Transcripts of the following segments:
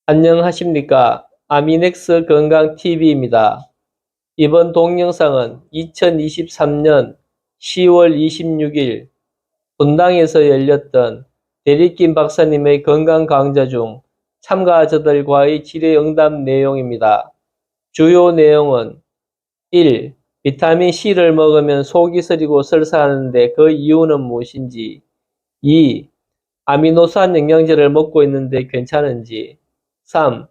안녕하십니까. 아미넥스 건강TV입니다. 이번 동영상은 2023년 10월 26일 분당에서 열렸던 대리킴 박사님의 건강 강좌 중 참가자들과의 질의응답 내용입니다. 주요 내용은 1. 비타민C를 먹으면 속이 쓰리고 설사하는데 그 이유는 무엇인지. 2. 아미노산 영양제를 먹고 있는데 괜찮은지. 3.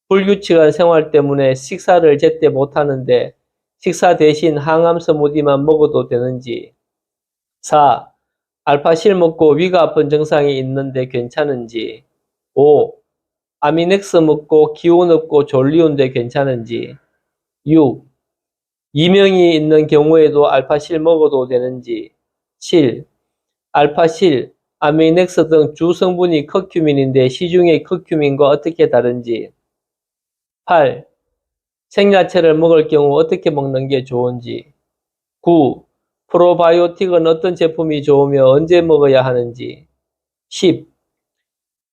불규칙한 생활 때문에 식사를 제때 못하는데 식사 대신 항암 스무디만 먹어도 되는지. 4. 알파실 먹고 위가 아픈 증상이 있는데 괜찮은지. 5. 아미넥스 먹고 기운 없고 졸리운데 괜찮은지. 6. 이명이 있는 경우에도 알파실 먹어도 되는지. 7. 알파실, 아미넥스 등 주 성분이 커큐민인데 시중의 커큐민과 어떻게 다른지. 8. 생야채를 먹을 경우 어떻게 먹는 게 좋은지. 9. 프로바이오틱은 어떤 제품이 좋으며 언제 먹어야 하는지. 10.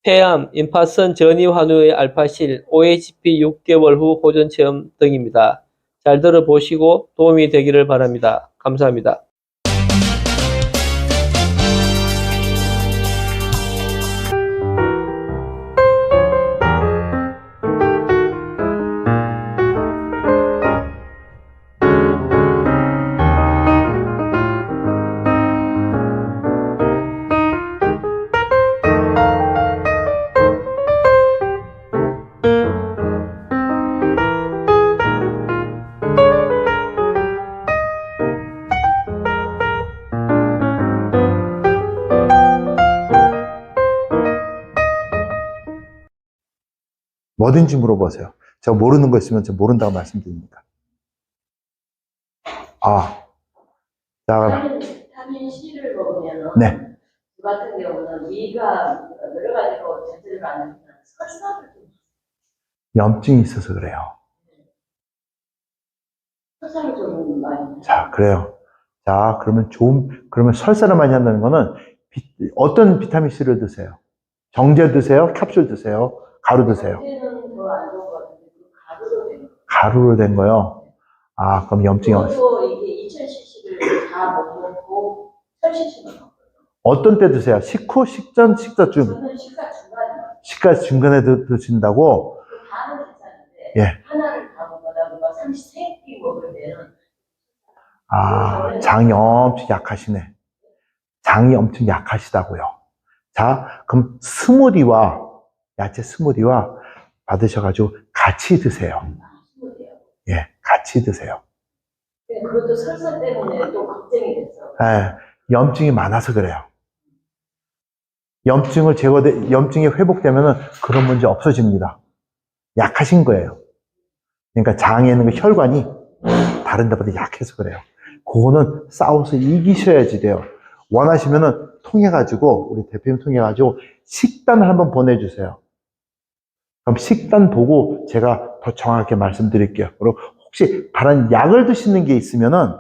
폐암, 임파선 전이환 후의 알파실, OHP 6개월 후 호전 체험 등입니다. 잘 들어보시고 도움이 되기를 바랍니다. 감사합니다. 뭐든지 물어보세요. 제가 모르는 거 있으면 제가 모른다고 말씀드립니다. 비타민C를 먹으면 네. 그 같은 경우는 위가 여러 가지로 제재를 받는 설사를 좀 염증이 있어서 그래요. 설사를 좀 많이. 자, 그래요. 자, 그러면 설사를 많이 한다는 거는 어떤 비타민C를 드세요? 정제 드세요? 캡슐 드세요? 가루 드세요? 정제는 더 안 좋은 것 같은데 가루로 된 거. 가루로 된 거요? 그럼 염증이 그것도 이게 2000cc를 다 못 먹고 1000cc만 먹거든요. 어떤 때 드세요? 식후, 식전, 식사 중? 저는 식사 중간에 식사 중간에 드신다고? 반은 괜찮은데 예. 하나를 다 먹거나 뭔가 33끼 먹을 때는 장이 엄청 약하시네. 장이 엄청 약하시다고요. 자, 그럼 야채 스무디와 받으셔가지고 같이 드세요. 예, 같이 드세요. 그것도 설사 때문에 또 걱정이 됐어. 예, 염증이 많아서 그래요. 염증이 회복되면은 그런 문제 없어집니다. 약하신 거예요. 그러니까 장에 있는 그 혈관이 다른 데보다 약해서 그래요. 그거는 싸워서 이기셔야지 돼요. 원하시면은 우리 대표님 통해가지고 식단을 한번 보내주세요. 그럼 식단 보고 제가 더 정확하게 말씀드릴게요. 그리고 혹시 다른 약을 드시는 게 있으면은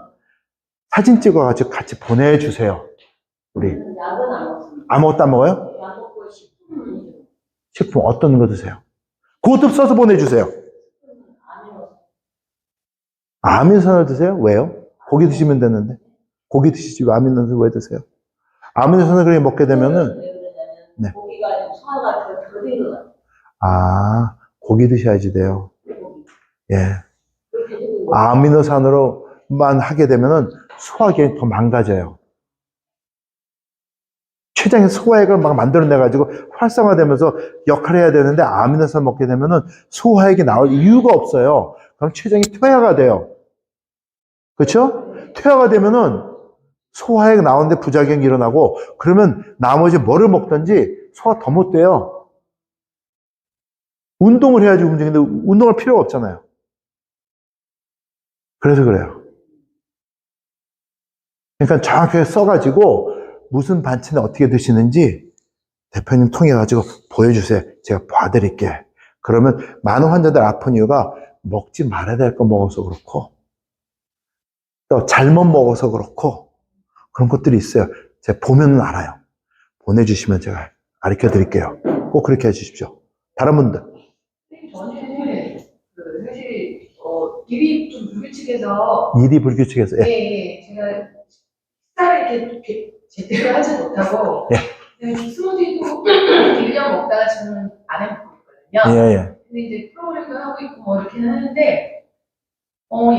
사진 찍어가지고 같이 보내주세요. 우리. 약은 안 먹습니다. 아무것도 안 먹어요? 약 먹고 식품은 식품 어떤 거 드세요? 그것도 써서 보내주세요. 아미노산을 드세요? 왜요? 고기 드시면 되는데. 고기 드시지 왜 아미노산을 왜 드세요? 아미노산을 그렇게 먹게 되면은 네. 고기가 좀 소화가 더 된 것 같아요. 고기 드셔야지 돼요. 예. 아미노산으로만 하게 되면은 소화기능이 더 망가져요. 췌장의 소화액을 막 만들어내가지고 활성화되면서 역할을 해야 되는데 아미노산 먹게 되면은 소화액이 나올 이유가 없어요. 그럼 췌장이 퇴화가 돼요. 그렇죠? 퇴화가 되면은 소화액 나오는데 부작용이 일어나고 그러면 나머지 뭐를 먹든지 소화 더 못 돼요. 운동을 해야지 움직이는데 운동할 필요가 없잖아요. 그래서 그래요. 그러니까 정확하게 써가지고 무슨 반찬에 어떻게 드시는지 대표님 통해가지고 보여주세요. 제가 봐드릴게. 그러면 많은 환자들 아픈 이유가 먹지 말아야 될 거 먹어서 그렇고 또 잘못 먹어서 그렇고 그런 것들이 있어요. 제가 보면은 알아요. 보내주시면 제가 가르쳐 드릴게요. 꼭 그렇게 해주십시오. 다른 분들. 일이 좀 불규칙해서 일이 불규칙해서. 예. 예, 제가 식사를 이렇게 제대로 하지 못하고 스무디도 1년 먹다가 지금 안 해먹고 있거든요. 예, 예. 근데 이제 프로그램도 하고 있고 뭐 이렇게는 하는데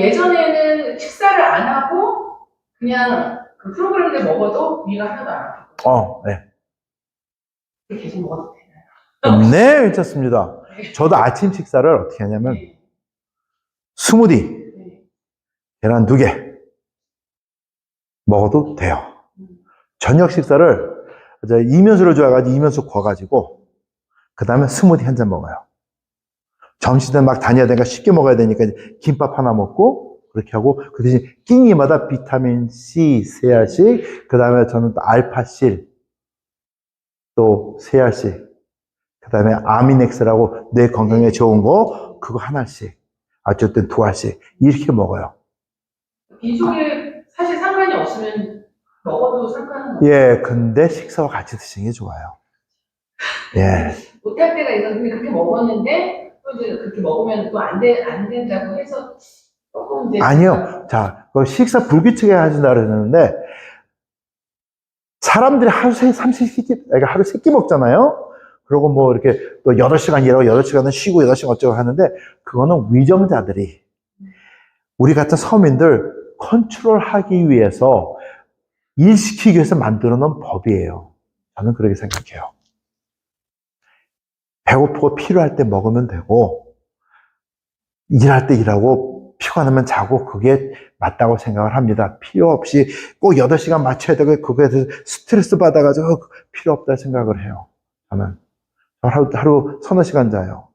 예전에는 식사를 안 하고 그냥 그 프로그램을 먹어도 위가 하나도 안 아팠거든요. 네. 계속 먹어도 되나요? 네, 괜찮습니다. 저도 아침 식사를 어떻게 하냐면, 스무디, 네. 계란 2개 먹어도 돼요. 저녁 식사를 이제 이면수를 좋아해가지고 이면수 구워가지고, 그 다음에 스무디 한 잔 먹어요. 점심때 막 다녀야 되니까 쉽게 먹어야 되니까 김밥 하나 먹고, 그렇게 하고, 그 대신 끼니마다 비타민 C 3알씩, 그 다음에 저는 또 알파실, 또 3알씩, 그 다음에 아미넥스라고 뇌 건강에 좋은 거, 그거 하나씩, 어쨌든 2알씩, 이렇게 먹어요. 빈속에 사실 상관이 없으면 먹어도 상관은 없어요. 예, 근데 식사와 같이 드시는 게 좋아요. 예. 못할 때가 있었는데 그렇게 먹었는데 또 이제 그렇게 먹으면 또 안 된다고 해서 조금 이제 아니요. 자, 그 식사 불규칙하게 하신다 그러는데, 사람들이 하루 3끼, 그러니까 하루 3끼 먹잖아요? 그리고 뭐 이렇게 또 8시간 일하고 8시간은 쉬고 8시간 어쩌고 하는데, 그거는 위정자들이, 우리 같은 서민들 컨트롤하기 위해서, 일시키기 위해서 만들어 놓은 법이에요. 저는 그렇게 생각해요. 배고프고 필요할 때 먹으면 되고, 일할 때 일하고, 피곤하면 자고, 그게 맞다고 생각을 합니다. 필요 없이 꼭 8시간 맞춰야 되고, 그거에 대해서 스트레스 받아가지고 필요 없다 생각을 해요. 저는. 하루 서너 시간 자요.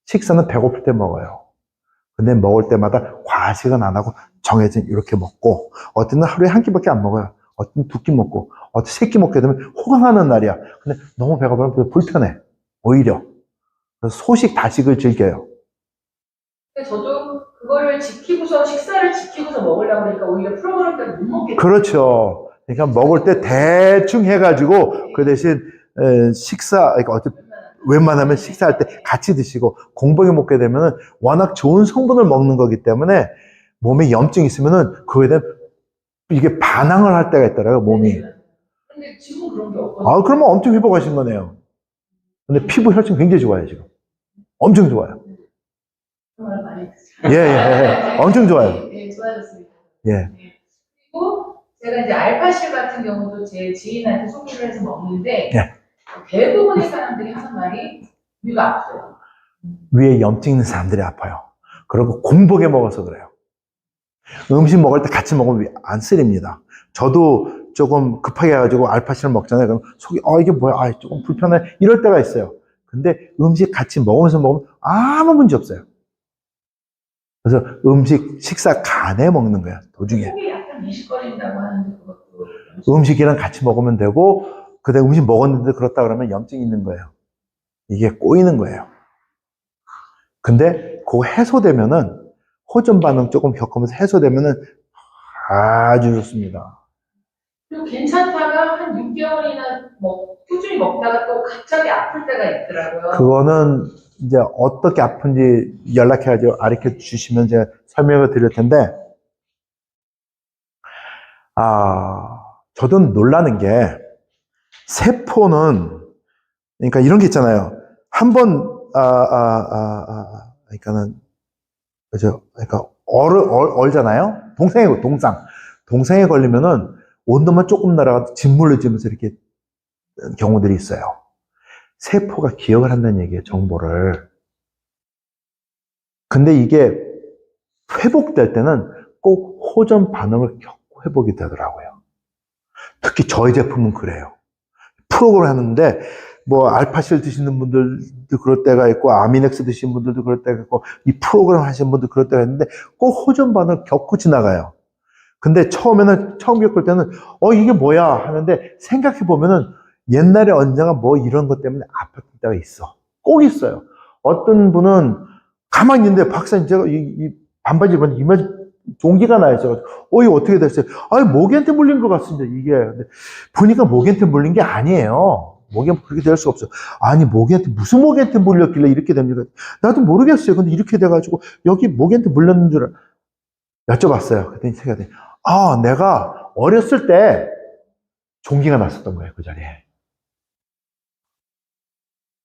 식사는 배고플 때 먹어요. 근데 먹을 때마다 과식은 안 하고 정해진 이렇게 먹고, 어떤 날 하루에 한 끼밖에 안 먹어요. 어떤 2끼 먹고, 어떤 3끼 먹게 되면 호강하는 날이야. 근데 너무 배고프면 불편해. 오히려. 그래서 소식, 다식을 즐겨요. 근데 저도 그거를 지키고서 식사를 지키고서 먹으려고 하니까 오히려 프로그램 때문에 못 먹겠어요. 그렇죠. 그러니까 먹을 때 대충 해가지고, 그 대신 식사, 그러니까 웬만하면 식사할 때 같이 드시고, 공복에 먹게 되면은 워낙 좋은 성분을 먹는 거기 때문에 몸에 염증이 있으면은 그거에 대한 이게 반항을 할 때가 있더라고요, 몸이. 근데 지금 그런 게 없거든요. 아, 그러면 엄청 회복하신 거네요. 근데 피부 혈증 굉장히 좋아요, 지금. 엄청 좋아요. 정말 많이 예, 예, 예. 엄청 좋아요. 네, 좋아졌습니다. 예. 네. 그리고 제가 이제 알파실 같은 경우도 제 지인한테 소개를 해서 먹는데 예. 대부분의 사람들이 하는 말이 위가 아프대요. 위에 염증 있는 사람들이 아파요. 그리고 공복에 먹어서 그래요. 음식 먹을 때 같이 먹으면 안 쓰립니다. 저도 조금 급하게 해가지고 알파실을 먹잖아요. 그럼 속이, 이게 뭐야? 조금 불편해. 이럴 때가 있어요. 근데 음식 같이 먹으면서 먹으면 아무 문제 없어요. 그래서 음식, 식사 간에 먹는 거야, 도중에. 속이 약간 미식거린다고 하는데 그것도 음식이랑 같이 먹으면 되고, 그다음에 음식 먹었는데 그렇다 그러면 염증이 있는 거예요. 이게 꼬이는 거예요. 근데 그거 해소되면은, 호전 반응 조금 겪으면서 해소되면은 아주 좋습니다. 그리고 괜찮다가 한 6개월이나 꾸준히 먹다가 또 갑자기 아플 때가 있더라고요. 그거는 이제 어떻게 아픈지 연락해가지고 가르쳐 주시면 제가 설명을 드릴 텐데, 저도 놀라는 게, 세포는, 그러니까 이런 게 있잖아요. 그러니까는, 그죠? 그러니까, 얼잖아요? 동상에 걸리면은, 온도만 조금 날아가도 짓물러지면서 이렇게 경우들이 있어요. 세포가 기억을 한다는 얘기예요, 정보를. 근데 이게 회복될 때는 꼭 호전 반응을 겪고 회복이 되더라고요. 특히 저희 제품은 그래요. 프로그램 하는데, 뭐, 알파실 드시는 분들도 그럴 때가 있고, 아미넥스 드시는 분들도 그럴 때가 있고, 이 프로그램 하시는 분도 그럴 때가 있는데, 꼭 호전 반응을 겪고 지나가요. 근데 처음 겪을 때는, 이게 뭐야? 하는데, 생각해보면은, 옛날에 언젠가 뭐 이런 것 때문에 아팠을 때가 있어. 꼭 있어요. 어떤 분은 가만히 있는데, 박사님, 제가 이 반바지 입었는데, 이마에 종기가 나 있어가지고, 이거 어떻게 됐어요? 모기한테 물린 것 같습니다, 이게. 근데 보니까 모기한테 물린 게 아니에요. 모기한테 그렇게 될 수가 없어. 아니, 모기한테 무슨 모기한테 물렸길래 이렇게 됩니까? 나도 모르겠어요. 근데 이렇게 돼가지고 여기 모기한테 물렸는 줄 여쭤봤어요. 그랬더니 제가 내가 어렸을 때 종기가 났었던 거예요, 그 자리에.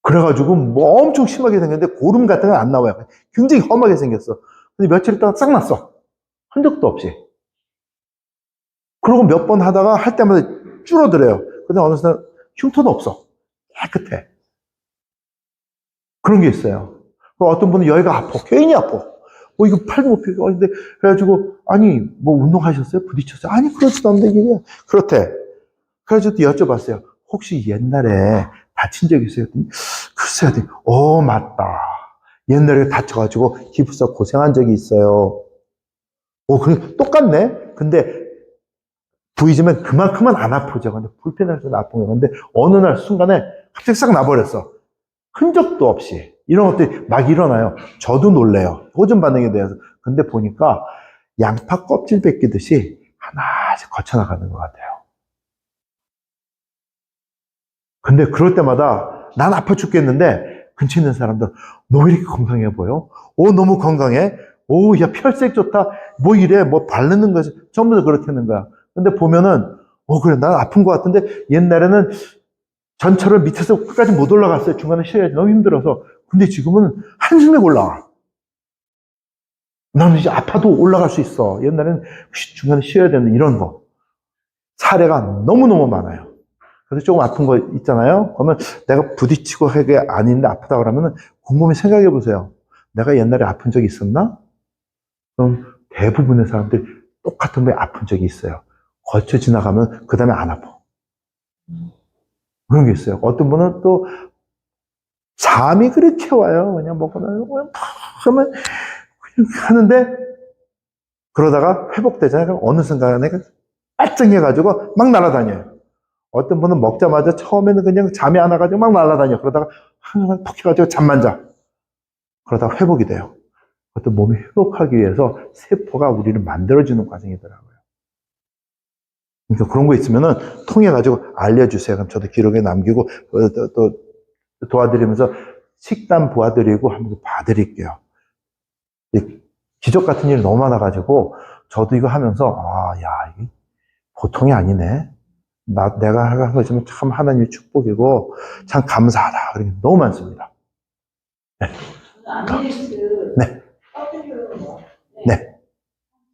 그래가지고 뭐 엄청 심하게 생겼는데 고름 같은 건 안 나와요. 굉장히 험하게 생겼어. 근데 며칠 있다가 싹 났어. 흔적도 없이. 그러고 몇 번 하다가 할 때마다 줄어들어요. 근데 어느 순간 흉터도 없어. 깨끗해. 그런 게 있어요. 어떤 분은 여기가 아파. 괜히 아파. 이거 팔도 못 펴고. 근데 그래가지고 아니 뭐 운동하셨어요? 부딪혔어요? 아니 그렇지도 않는데 이게 그렇대. 그래가지고 또 여쭤봤어요. 혹시 옛날에 다친 적 있어요? 글쎄요. 맞다. 옛날에 다쳐가지고 기부사 고생한 적이 있어요. 그게 똑같네? 근데 보이지만 그만큼은 안 아프죠. 근데 불편해서 아픈 거예요. 근데 어느 날 순간에 갑자기 싹 나버렸어. 흔적도 없이. 이런 것들이 막 일어나요. 저도 놀래요. 호전 반응에 대해서. 근데 보니까 양파 껍질 벗기듯이 하나씩 거쳐나가는 것 같아요. 근데 그럴 때마다 난 아파 죽겠는데 근처에 있는 사람들 너 왜 이렇게 건강해 보여? 너무 건강해? 야 혈색 좋다. 뭐 이래? 뭐 바르는 거지? 전부 다 그렇다는 거야. 근데 보면은 그래 난 아픈 것 같은데 옛날에는 전철을 밑에서 끝까지 못 올라갔어요. 중간에 쉬어야지. 너무 힘들어서. 근데 지금은 한숨에 올라와. 나는 이제 아파도 올라갈 수 있어. 옛날에는 중간에 쉬어야 되는 이런 거. 사례가 너무너무 많아요. 그래서 조금 아픈 거 있잖아요. 그러면 내가 부딪히고 하게 아닌데 아프다 그러면은 곰곰이 생각해 보세요. 내가 옛날에 아픈 적이 있었나? 그럼 대부분의 사람들이 똑같은 거에 아픈 적이 있어요. 거쳐 지나가면 그 다음에 안 아파. 그런 게 있어요. 어떤 분은 또 잠이 그렇게 와요. 그냥 먹거나 하면 그냥 하는데 그러다가 회복되잖아요. 어느 순간에 빨증해가지고 막 날아다녀요. 어떤 분은 먹자마자 처음에는 그냥 잠이 안 와가지고 막 날아다녀. 그러다가 항상 푹 해가지고 잠만 자. 그러다가 회복이 돼요. 어떤 몸이 회복하기 위해서 세포가 우리를 만들어주는 과정이더라고요. 그러니까 그런 거 있으면은 통해가지고 알려주세요. 그럼 저도 기록에 남기고 또 도와드리면서 식단 도와드리고 하면서 봐드릴게요. 기적 같은 일이 너무 많아가지고 저도 이거 하면서 야 이게 보통이 아니네. 내가 한 거 있으면 참 하나님의 축복이고 참 감사하다. 그런 게 너무 많습니다. 네. 아미렉스 네. 껍질로 뭐 네.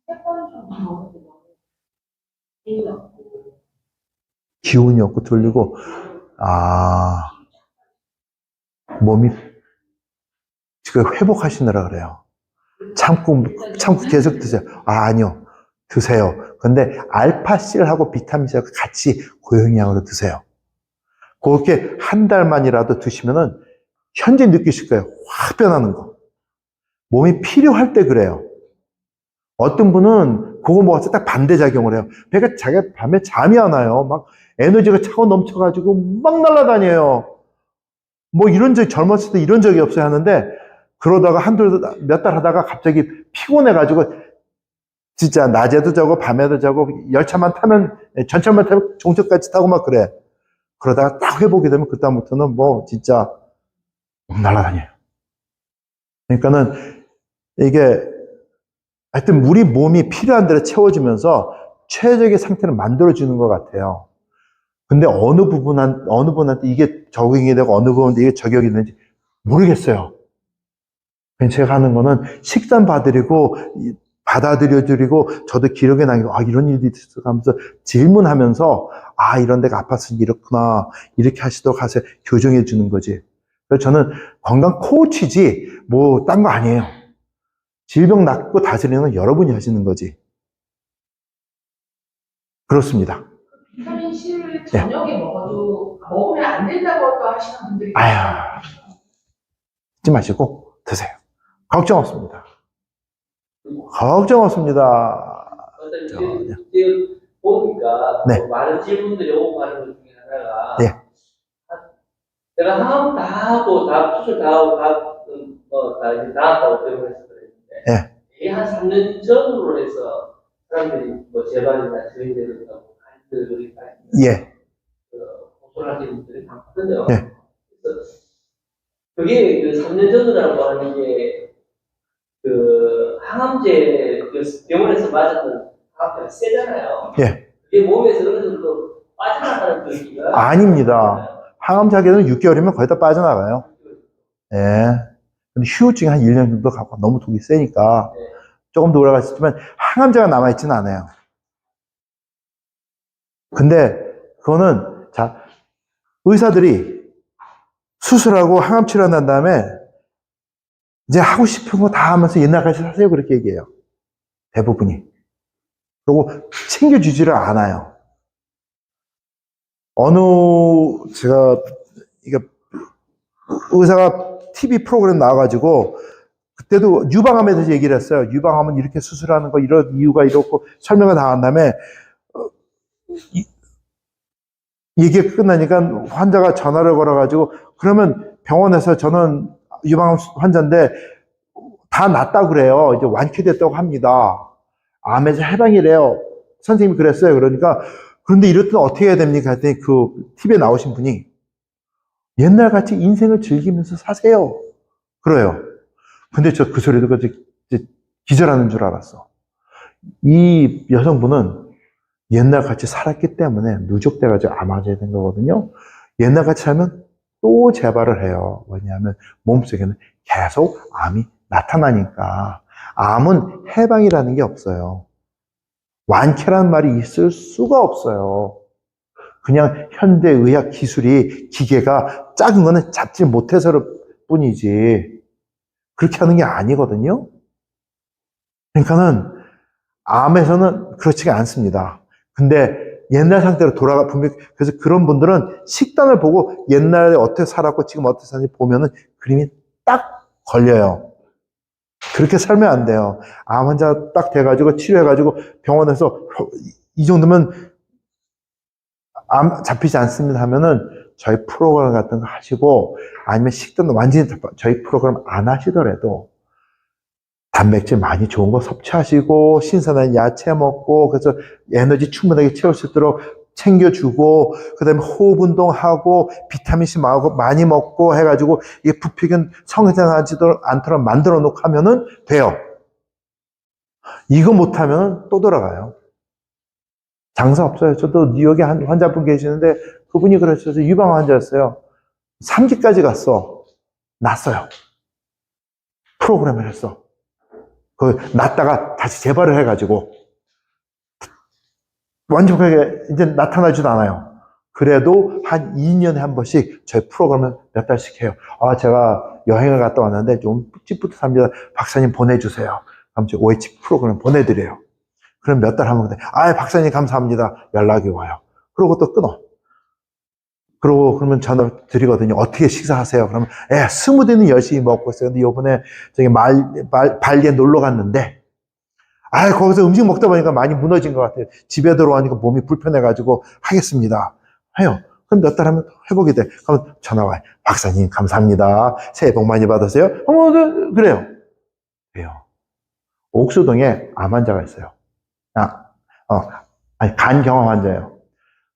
3번 정도 먹는데 기운이 없고 들리고 몸이 지금 회복하시느라 그래요. 참고 계속 드세요. 아니요. 드세요. 근데 알파C하고 비타민C하고 같이 고용량으로 드세요. 그렇게 한 달만이라도 드시면은 현재 느끼실 거예요. 확 변하는 거. 몸이 필요할 때 그래요. 어떤 분은 그거 먹어서 딱 반대작용을 해요. 그러니까 자기가 밤에 잠이 안 와요. 막 에너지가 차고 넘쳐가지고 막 날아다녀요. 뭐 이런 적 젊었을 때 이런 적이 없어요 하는데 그러다가 몇 달 하다가 갑자기 피곤해가지고 진짜 낮에도 자고 밤에도 자고 열차만 타면 전철만 타면 종점까지 타고 막 그래. 그러다가 딱 회복이 되면 그다음부터는 뭐 진짜 막 날아다녀요. 그러니까는 이게 하여튼 우리 몸이 필요한 대로 채워주면서 최적의 상태를 만들어주는 것 같아요. 근데 어느 분한테 이게 적용이 되고 어느 분한테 이게 적용이 되는지 모르겠어요. 제가 하는 거는 식단 받아들여드리고 저도 기록에 남기고 이런 일이 있어 하면서 질문하면서 이런 데가 아팠으니 이렇구나 이렇게 하시도록 하세요. 교정해 주는 거지. 그래서 저는 건강 코치지 뭐 딴 거 아니에요. 질병 낫고 다스리는 건 여러분이 하시는 거지. 그렇습니다. 비타민 C를 저녁에 먹어도 먹으면 안 된다고 또 하시는 분들이 아야, 잊지 마시고 드세요. 걱정 없습니다. 걱정 없습니다. 이제 보니까 네. 많은 질문들이 오고 가는 것 중에 하나가 네. 내가 항암 다 하고 다 수술 다 하고 다 이제 나았다고 병원에서 그랬는데 네. 이게 한 3년 전으로 해서 사람들이 뭐 재발이나 저희들은 갈등을 예. 돌아가신 분들이 많거든요. 네. 그래서 그게 그 3년 전이라고 하는 게 그 항암제 그 병원에서 맞았던 항암제가 세잖아요. 예. 그게 몸에서 어느 정도 빠져나가는 분위기가 아닙니다. 항암 자기는 6개월이면 거의 다 빠져나가요. 예. 근데 휴증이 한 1년 정도 갖고 너무 독이 세니까 네. 조금 더 오래갈 수 있지만 항암제가 남아있지는 않아요. 근데 그거는 자 의사들이 수술하고 항암 치료 난 다음에 이제 하고 싶은 거 다 하면서 옛날같이 사세요 그렇게 얘기해요. 대부분이. 그리고 챙겨주지를 않아요. 제가 이게 의사가 TV 프로그램 나와가지고 그때도 유방암에 대해서 얘기를 했어요. 유방암은 이렇게 수술하는 거 이런 이유가 이렇고 설명을 다 한 다음에 얘기가 끝나니까 환자가 전화를 걸어가지고 그러면 병원에서 저는 유방암 환자인데 다 낫다고 그래요. 이제 완쾌됐다고 합니다. 암에서 해방이래요. 선생님이 그랬어요. 그러니까 그런데 이럴 때는 어떻게 해야 됩니까? 했더니 그 TV에 나오신 분이 옛날같이 인생을 즐기면서 사세요. 그래요. 근데 저 그 소리 듣고 이제 기절하는 줄 알았어. 이 여성분은 옛날같이 살았기 때문에 누적돼가지고 암 환자가 된 거거든요. 옛날같이 살면 또 재발을 해요. 왜냐하면 몸속에는 계속 암이 나타나니까. 암은 해방이라는 게 없어요. 완쾌라는 말이 있을 수가 없어요. 그냥 현대의학 기술이 기계가 작은 거는 잡지 못해서 뿐이지 그렇게 하는 게 아니거든요. 그러니까는 암에서는 그렇지가 않습니다. 근데 옛날 상태로 분명히 그래서 그런 분들은 식단을 보고 옛날에 어떻게 살았고 지금 어떻게 사는지 보면은 그림이 딱 걸려요. 그렇게 살면 안 돼요. 암 환자 딱 돼가지고 치료해가지고 병원에서 이 정도면 암 잡히지 않습니다 하면은 저희 프로그램 같은 거 하시고 아니면 식단도 완전히 저희 프로그램 안 하시더라도 단백질 많이 좋은 거 섭취하시고 신선한 야채 먹고 그래서 에너지 충분하게 채울 수 있도록 챙겨주고 그다음에 호흡 운동하고 비타민C 많이 먹고 해가지고 이게 부피근 성장하지도 않도록 만들어 놓고 하면은 돼요. 이거 못하면 또 돌아가요. 장사 없어요. 저도 뉴욕에 한 환자분 계시는데 그분이 그러셔서 유방 환자였어요. 3기까지 갔어. 났어요. 프로그램을 했어. 났다가 다시 재발을 해가지고 완벽하게 이제 나타나지도 않아요. 그래도 한 2년에 한 번씩 저희 프로그램을 몇 달씩 해요. 제가 여행을 갔다 왔는데 좀 찝찝합니다. 박사님 보내주세요. 그럼 저 OH 프로그램 보내드려요. 그럼 몇 달 하면 박사님 감사합니다. 연락이 와요. 그러고 또 끊어. 그러면 전화 드리거든요. 어떻게 식사하세요? 그러면 스무디는 열심히 먹고 있어요. 근데 요번에 저기 발리에 놀러 갔는데 거기서 음식 먹다 보니까 많이 무너진 것 같아요. 집에 들어오니까 몸이 불편해가지고 하겠습니다. 해요. 그럼 몇 달 하면 회복이 돼. 그럼 전화 와요. 박사님 감사합니다. 새해 복 많이 받으세요. 그래요. 그래요. 옥수동에 암 환자가 있어요. 간 경험 환자예요.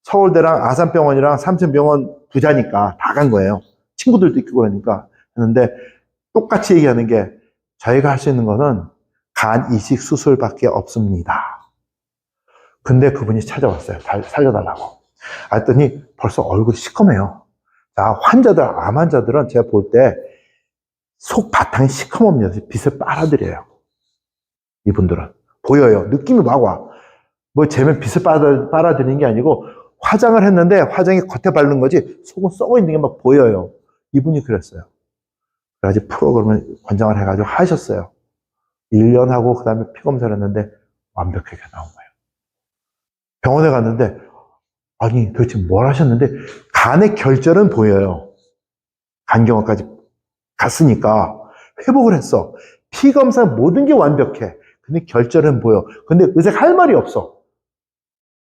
서울대랑 아산병원이랑 삼천병원 부자니까 다 간 거예요. 친구들도 있고 그러니까. 했는데 똑같이 얘기하는 게 저희가 할 수 있는 거는 간 이식 수술밖에 없습니다. 근데 그분이 찾아왔어요. 살려달라고. 했더니 벌써 얼굴이 시커매요. 자, 암 환자들은 제가 볼 때 속 바탕이 시커멉니다. 빛을 빨아들여요. 이분들은. 보여요. 느낌이 막 와. 쟤는 빛을 빨아들이는 게 아니고 화장을 했는데 화장이 겉에 바른 거지 속은 썩어 있는 게 막 보여요. 이분이 그랬어요. 그래가지고 프로그램을 권장을 해가지고 하셨어요. 1년 하고 그 다음에 피검사를 했는데 완벽하게 나온 거예요. 병원에 갔는데 아니 도대체 뭘 하셨는데 간의 결절은 보여요. 간경화까지 갔으니까 회복을 했어. 피검사 모든 게 완벽해. 근데 결절은 보여. 근데 의사가 할 말이 없어.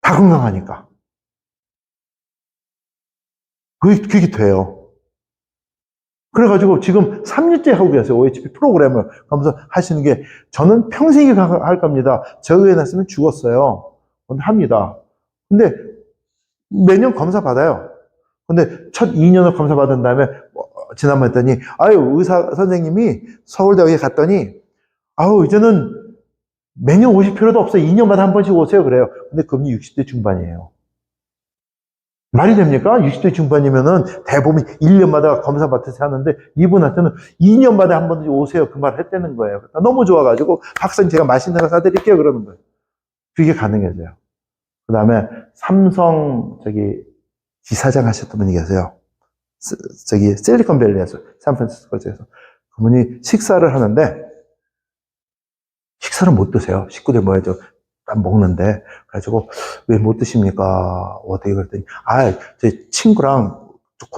다 건강하니까. 그게 돼요. 그래가지고 지금 3년째 하고 계세요. OHP 프로그램을 하면서 하시는 게 저는 평생이 할 겁니다. 저 의에 났으면 죽었어요. 근데 합니다. 근데 매년 검사 받아요. 근데 첫 2년을 검사 받은 다음에 지난번 했더니 아유 의사 선생님이 서울대학에 갔더니 아우 이제는 매년 오실 필요도 없어요. 2년마다 한 번씩 오세요. 그래요. 근데 그분이 60대 중반이에요. 말이 됩니까? 60대 중반이면은 대부분 1년마다 검사 받으세요 하는데 이분한테는 2년마다 한 번 오세요. 그 말을 했다는 거예요. 너무 좋아가지고 박사님 제가 맛있는 거 사드릴게요. 그러는 거예요. 그게 가능해져요. 그 다음에 삼성 지사장 하셨던 분이 계세요. 실리콘밸리에서 샌프란시스코에서 그분이 식사를 하는데 식사를 못 드세요. 식구들 모여서 먹는데 그래가지고 왜 못 드십니까? 어떻게 그랬더니 제 친구랑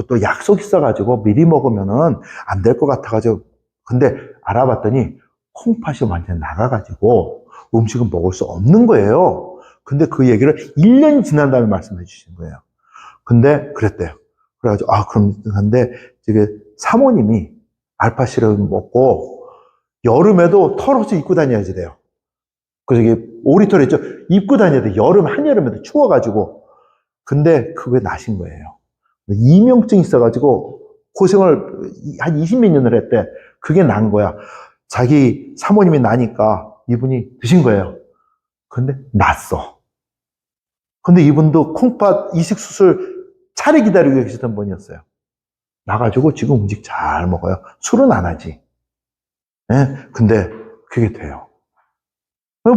또 약속 있어가지고 미리 먹으면은 안 될 것 같아가지고 근데 알아봤더니 콩팥이 완전 나가가지고 음식은 먹을 수 없는 거예요. 근데 그 얘기를 1년이 지난 다음에 말씀해 주신 거예요. 근데 그랬대요. 그래가지고 그럼 근데 사모님이 알파시를 먹고 여름에도 털옷을 입고 다녀야지 돼요. 오리털 있죠? 입고 다녀야 돼. 한여름에도 추워가지고. 근데 그게 나신 거예요. 이명증이 있어가지고 고생을 한 20몇 년을 했대. 그게 난 거야. 자기 사모님이 나니까 이분이 드신 거예요. 근데 났어. 근데 이분도 콩팥 이식수술 차례 기다리고 계시던 분이었어요. 나가지고 지금 음식 잘 먹어요. 술은 안 하지. 네? 근데 그게 돼요.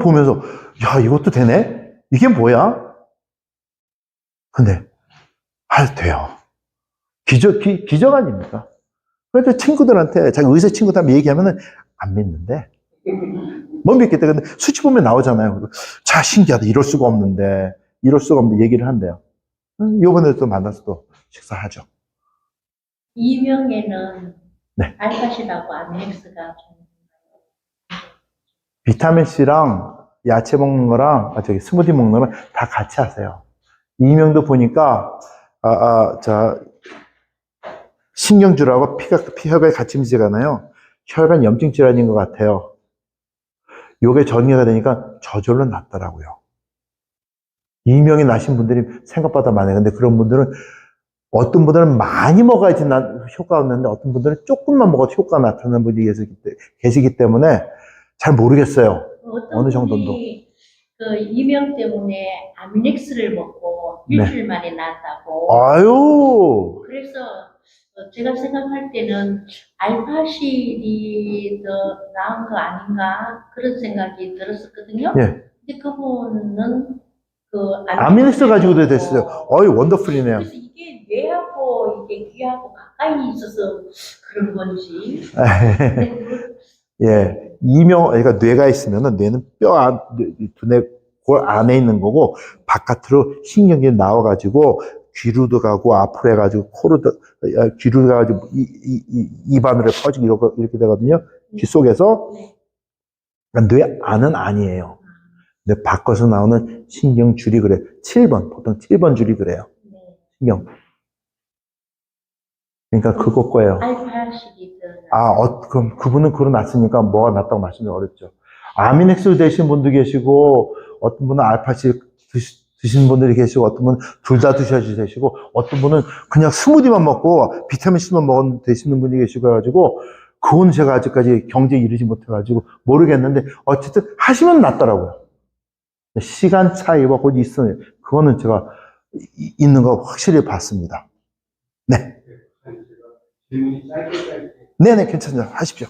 보면서 야 이것도 되네? 이게 뭐야? 근데 돼요. 기적 아닙니까? 그래서 친구들한테 자기 의사 친구들한테 얘기하면은 안 믿는데 못 믿겠다. 근데 수치 보면 나오잖아요. 자 신기하다. 이럴 수가 없는데 얘기를 한대요. 요번에 또 만나서 또 식사하죠. 이명에는 네. 알파시라고 아미렉스가 비타민C랑 야채 먹는 거랑 스무디 먹는 거랑 다 같이 하세요. 이명도 보니까 신경줄하고 혈관이 같이 미지잖아요. 혈관 염증 질환인 것 같아요. 요게 전이가 되니까 저절로 낫더라고요. 이명이 나신 분들이 생각보다 많아요. 근데 그런 분들은 어떤 분들은 많이 먹어야지 효과가 없는데 어떤 분들은 조금만 먹어도 효과가 나타나는 분이 계시기 때문에 잘 모르겠어요. 어느 정도인도. 그 이명 때문에 아미렉스를 먹고 일주일 만에 나았다고. 아유. 그래서 제가 생각할 때는 알파실이 더 나은 거 아닌가 그런 생각이 들었었거든요. 예. 근데 그분은 아미렉스 가지고도 됐어요. 어이 원더풀이네요. 그래서 이게 뇌하고 이게 귀하고 가까이 있어서 그런 건지. 예, 그러니까 뇌가 있으면은 뇌는 두뇌 골 안에 있는 거고 바깥으로 신경이 나와가지고 귀로도 가고 앞으로 해가지고 귀로 가가지고 입 안으로 퍼지고 이렇게 되거든요. 귀 속에서. 그러니까 뇌 안은 아니에요. 근데 바꿔서 나오는 신경줄이 그래. 7번 보통 7번 줄이 그래요. 신경. 그러니까 그거 거예요. 알파실이 그럼 그분은 그러 났으니까 뭐가 낫다고 말씀이 어렵죠. 아미넥스 되신 분도 계시고, 어떤 분은 알파실 드시는 분들이 계시고, 어떤 분은 둘 다 드셔야지 되시고, 어떤 분은 그냥 스무디만 먹고 비타민C만 먹으면 되시는 분이 계시고 해가지고, 그건 제가 아직까지 경제에 이르지 못해가지고 모르겠는데, 어쨌든 하시면 낫더라고요. 시간 차이와 곧 있어요. 그거는 제가 있는 거 확실히 봤습니다. 네. 질문이 짧게. 네네, 괜찮습니다. 하십시오.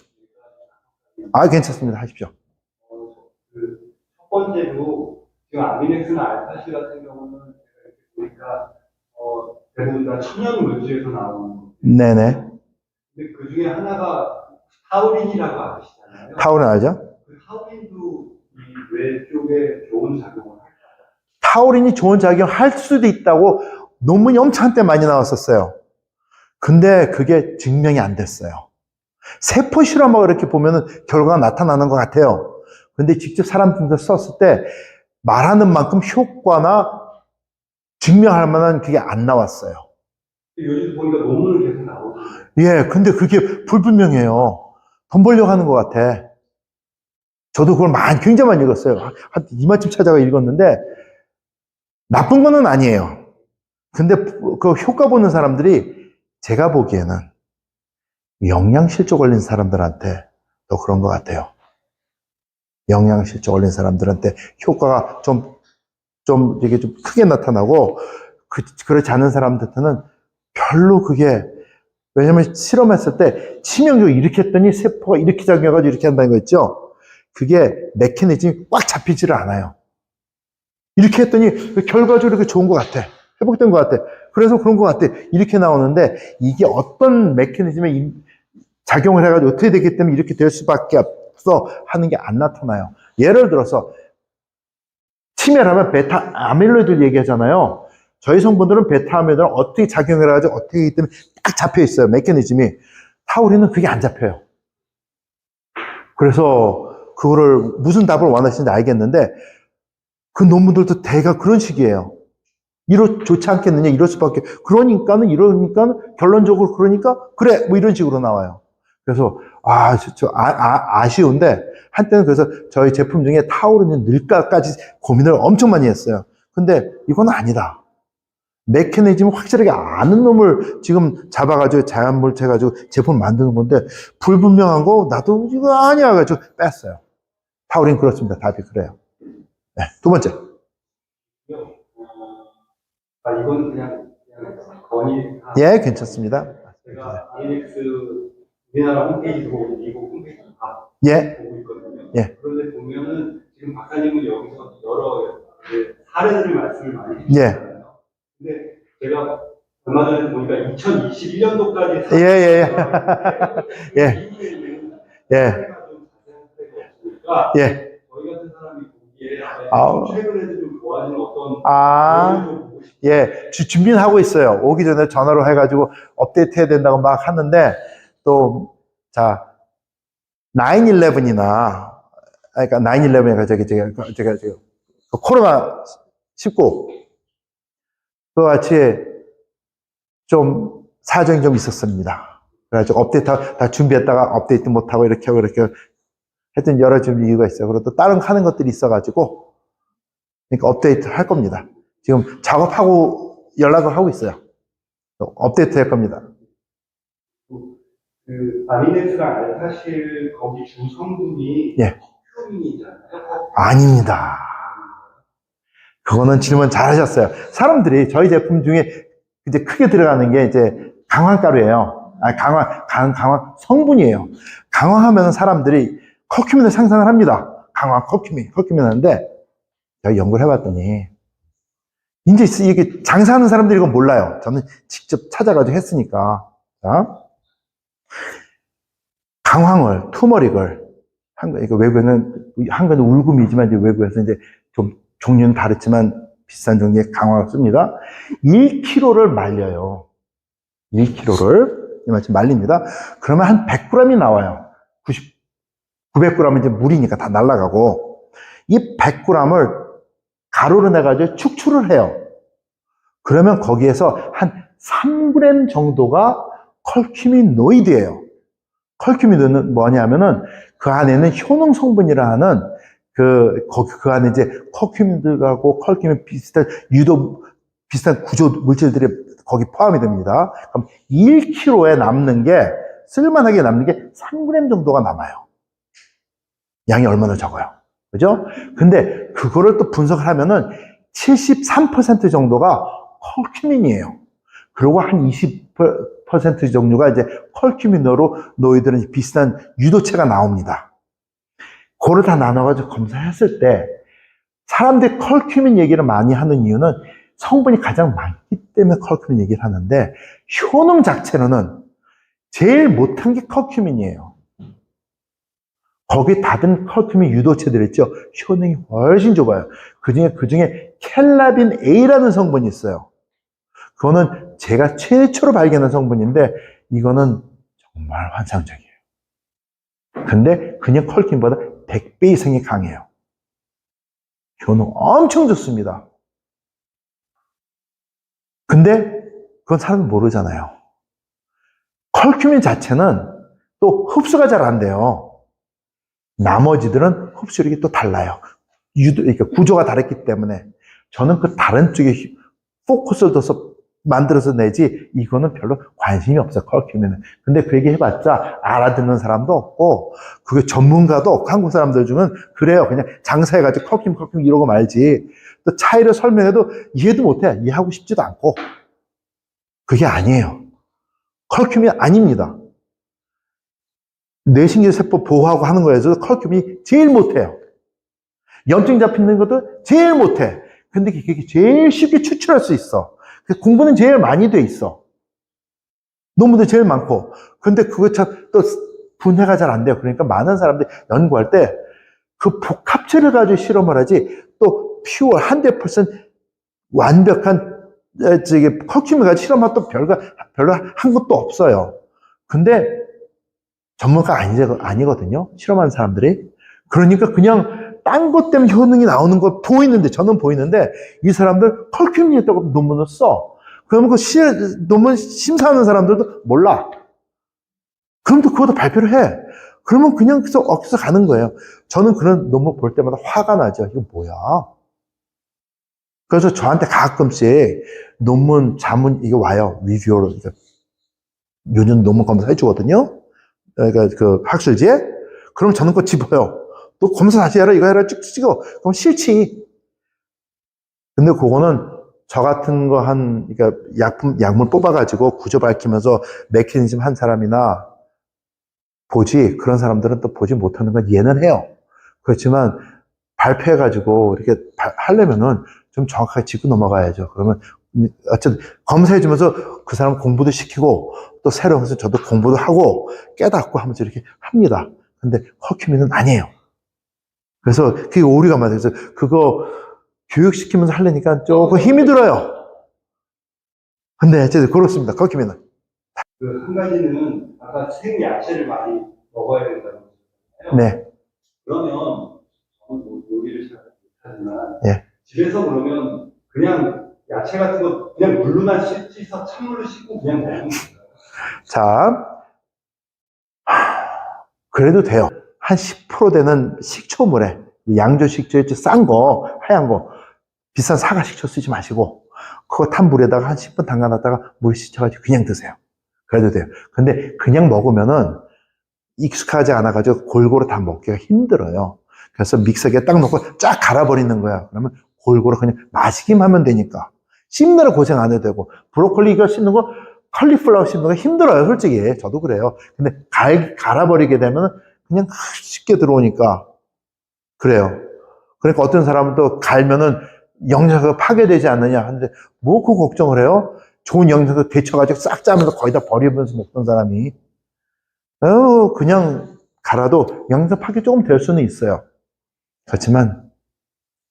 괜찮습니다. 하십시오. 첫 번째로, 지금 아미렉스나 알파시 같은 경우는 제가 이렇게 보니까, 대부분 다 천연 물질에서 나오는 거. 네네. 근데 그 중에 하나가 타우린이라고 아시잖아요. 타우린 알죠? 그 타우린도 이 뇌 쪽에 좋은 작용을 할까요? 타우린이 좋은 작용을 할 수도 있다고 논문이 엄청 한때 많이 나왔었어요. 근데 그게 증명이 안 됐어요. 세포 실험하고 이렇게 보면은 결과가 나타나는 것 같아요. 근데 직접 사람들한테 썼을 때 말하는 만큼 효과나 증명할 만한 그게 안 나왔어요. 요즘 보니까 논문을 계속 나오고. 예, 근데 그게 불분명해요. 돈 벌려고 하는 것 같아. 저도 그걸 굉장히 많이 읽었어요. 한 이마쯤 찾아가 읽었는데 나쁜 거는 아니에요. 근데 그 효과 보는 사람들이 제가 보기에는 영양실조 걸린 사람들한테 또 그런 것 같아요. 영양실조 걸린 사람들한테 효과가 이게 좀 크게 나타나고, 그렇지 않은 사람들한테는 별로 그게, 왜냐면 실험했을 때 치명적으로 이렇게 했더니 세포가 이렇게 작용해가지고 이렇게 한다는 거 있죠? 그게 메커니즘이 꽉 잡히지를 않아요. 이렇게 했더니 결과적으로 이렇게 좋은 것 같아. 회복된 것 같아. 그래서 그런 것 같아. 이렇게 나오는데, 이게 어떤 메커니즘에 작용을 해가지고 어떻게 되기 때문에 이렇게 될 수밖에 없어 하는 게 안 나타나요. 예를 들어서 치매라면 베타 아밀로이드 얘기하잖아요. 저희 성분들은 베타 아밀로이드는 어떻게 작용을 해가지고 어떻게 하기 때문에 딱 잡혀 있어요. 메커니즘이. 타우린은 그게 안 잡혀요. 그래서 그거를 무슨 답을 원하시는지 알겠는데, 그 논문들도 대가 그런 식이에요. 좋지 않겠느냐, 이럴 수밖에. 그러니까는 결론적으로 그러니까 그래, 뭐 이런 식으로 나와요. 그래서 아쉬운데, 한때는 그래서 저희 제품 중에 타우린이 늘까까지 고민을 엄청 많이 했어요. 근데 이건 아니다. 메커니즘을 확실하게 아는 놈을 지금 잡아가지고 자연물체 해가지고 제품 만드는 건데, 불분명한 거 나도 이거 아니야 가지고 뺐어요. 타우린 그렇습니다. 답이 그래요. 네, 두 번째. 이건 그냥 건의. 예, 괜찮습니다. 제가 아이넥스 우리나라 홈페이지도 보고 미국 홈페이지도 다 예, 보고 있거든요. 예. 그런데 보면은 지금 박사님은 여기서 여러 사례들을 말씀을 많이 예. 해주셨잖아요. 근데 제가 얼마 전에 보니까 2021년도까지 예. 예. 저희 같은 사람이 보기에 아우. 최근에도 좀 좋아지는 어떤 예, 준비는 하고 있어요. 오기 전에 전화로 해가지고 업데이트 해야 된다고 막 하는데, 또, 9/11이나, 그러니까 9/11가 제가 코로나 19, 그와 같이 좀 사정이 좀 있었습니다. 그래가지고 업데이트 다 준비했다가 업데이트 못하고 이렇게 하고 이렇게 하여튼 여러 좀 이유가 있어요. 그리고 또 다른 하는 것들이 있어가지고, 그러니까 업데이트 할 겁니다. 지금 작업하고 연락을 하고 있어요. 업데이트 할 겁니다. 그 아미네스랑 알타실 거기 주 성분이 예. 효민이잖아요. 아닙니다. 그거는 질문 잘 하셨어요. 사람들이 저희 제품 중에 이제 크게 들어가는 게 이제 강황가루예요. 강황 성분이에요. 강황하면 사람들이 커큐민을 상상을 합니다. 강황 커큐민 하는데, 제가 연구를 해봤더니, 이제 이게 장사하는 사람들이 이건 몰라요. 저는 직접 찾아가지고 했으니까. 자, 강황을, 투머릭을, 외국에는, 한국은 울금이지만 이제 외국에서 이제 좀 종류는 다르지만 비싼 종류의 강황을 씁니다. 1kg를 말려요. 1kg를 이만큼 말립니다. 그러면 한 100g이 나와요. 900g은 이제 물이니까 다 날아가고, 이 100g을 가루로 내가지고 축출을 해요. 그러면 거기에서 한 3g 정도가 컬큐미노이드예요. 컬큐미노이드는 뭐냐면은 그 안에는 효능 성분이라 하는 그 안에 이제 컬큐민들하고 컬큐민 비슷한 구조 물질들이 거기 포함이 됩니다. 그럼 1kg에 남는 게, 쓸만하게 남는 게 3g 정도가 남아요. 양이 얼마나 적어요. 그죠? 근데 그거를 또 분석을 하면은 73% 정도가 컬큐민이에요. 그리고 한 20% 정도가 이제 컬큐민노이드는 비슷한 유도체가 나옵니다. 그걸 다 나눠가지고 검사했을 때, 사람들이 컬큐민 얘기를 많이 하는 이유는 성분이 가장 많기 때문에 컬큐민 얘기를 하는데, 효능 자체로는 제일 못한 게 컬큐민이에요. 거기 다른 컬큐민 유도체들 있죠? 효능이 훨씬 좁아요. 그 중에 켈라빈 A라는 성분이 있어요. 그거는 제가 최초로 발견한 성분인데, 이거는 정말 환상적이에요. 근데 그냥 컬큐민보다 100배 이상이 강해요. 효능 엄청 좋습니다. 근데 그건 사람은 모르잖아요. 컬큐민 자체는 또 흡수가 잘 안 돼요. 나머지들은 흡수력이 또 달라요. 그러니까 구조가 다르기 때문에 저는 그 다른 쪽에 포커스를 둬서 만들어서 내지 이거는 별로 관심이 없어요. 컬큐민은. 근데 그 얘기 해봤자 알아듣는 사람도 없고 그게 전문가도 없고 한국 사람들 중은 그래요. 그냥 장사해가지고 컬큐민 이러고 말지. 또 차이를 설명해도 이해도 못해. 이해하고 싶지도 않고. 그게 아니에요. 컬큐민 아닙니다. 뇌신경세포 보호하고 하는 거에서 컬큐민이 제일 못해요. 염증 잡히는 것도 제일 못해. 근데 그게 제일 쉽게 추출할 수 있어. 공부는 제일 많이 돼 있어. 논문도 제일 많고. 근데 그거 참 또 분해가 잘 안 돼요. 그러니까 많은 사람들이 연구할 때 그 복합체를 가지고 실험을 하지 또 퓨어 100% 완벽한 컬큐민 가지고 실험한 또 별로 한 것도 없어요. 근데 전문가 아니거든요. 실험하는 사람들이. 그러니까 그냥 딴 것 때문에 효능이 나오는 거 보이는데, 저는 보이는데, 이 사람들 컬큐민이 있다고 논문을 써. 그러면 논문 심사하는 사람들도 몰라. 그럼 또 그것도 발표를 해. 그러면 그냥 어디서 가는 거예요. 저는 그런 논문 볼 때마다 화가 나죠. 이거 뭐야? 그래서 저한테 가끔씩 논문, 자문, 이게 와요. 리뷰어로. 요즘 논문 검사 해주거든요. 그러니까 그 학술지에. 그럼 저는 그거 집어요. 또 검사 다시 해라, 이거 해라, 쭉쭉 찍어. 그럼 싫지. 근데 그거는 저 같은 거 그러니까 약물 뽑아가지고 구조 밝히면서 메커니즘 한 사람이나 보지, 그런 사람들은 또 보지 못하는 건 이해는 해요. 그렇지만 발표해가지고 이렇게 하려면은 좀 정확하게 짚고 넘어가야죠. 그러면 어쨌든 검사해주면서 그 사람 공부도 시키고 또 새로운 것을 저도 공부도 하고 깨닫고 하면서 이렇게 합니다. 근데 컬큐민은 아니에요. 그래서 그게 오류가 많아요. 그래서 그거 교육시키면서 하려니까 조금 힘이 들어요. 근데 어쨌든 그렇습니다. 컬큐민은. 그 한 가지는 아까 생야채를 많이 먹어야 된다는 거잖아요. 네. 그러면 저는 뭐 요리를 잘 못하지만 예. 집에서 그러면 그냥 야채 같은 거 그냥 물로만 씻어서 찬물로 씻고 그냥 먹는 거예요. 자, 그래도 돼요. 한 10% 되는 식초물에, 양조 식초에 싼 거, 하얀 거, 비싼 사과 식초 쓰지 마시고, 그거 탄 물에다가 한 10분 담가놨다가 물 씻혀가지고 그냥 드세요. 그래도 돼요. 근데 그냥 먹으면은 익숙하지 않아가지고 골고루 다 먹기가 힘들어요. 그래서 믹서기에 딱 넣고 쫙 갈아버리는 거야. 그러면 골고루 그냥 마시기만 하면 되니까. 씹느라 고생 안 해도 되고, 브로콜리 이거 씹는 거, 컬리플라워 씹는 거 힘들어요, 솔직히. 저도 그래요. 근데 갈아버리게 되면 그냥 쉽게 들어오니까. 그래요. 그러니까 어떤 사람은 또 갈면은 영양소가 파괴되지 않느냐 하는데, 뭐 그 걱정을 해요? 좋은 영양소 데쳐가지고 싹 짜면서 거의 다 버리면서 먹던 사람이. 그냥 갈아도 영양소 파괴 조금 될 수는 있어요. 그렇지만,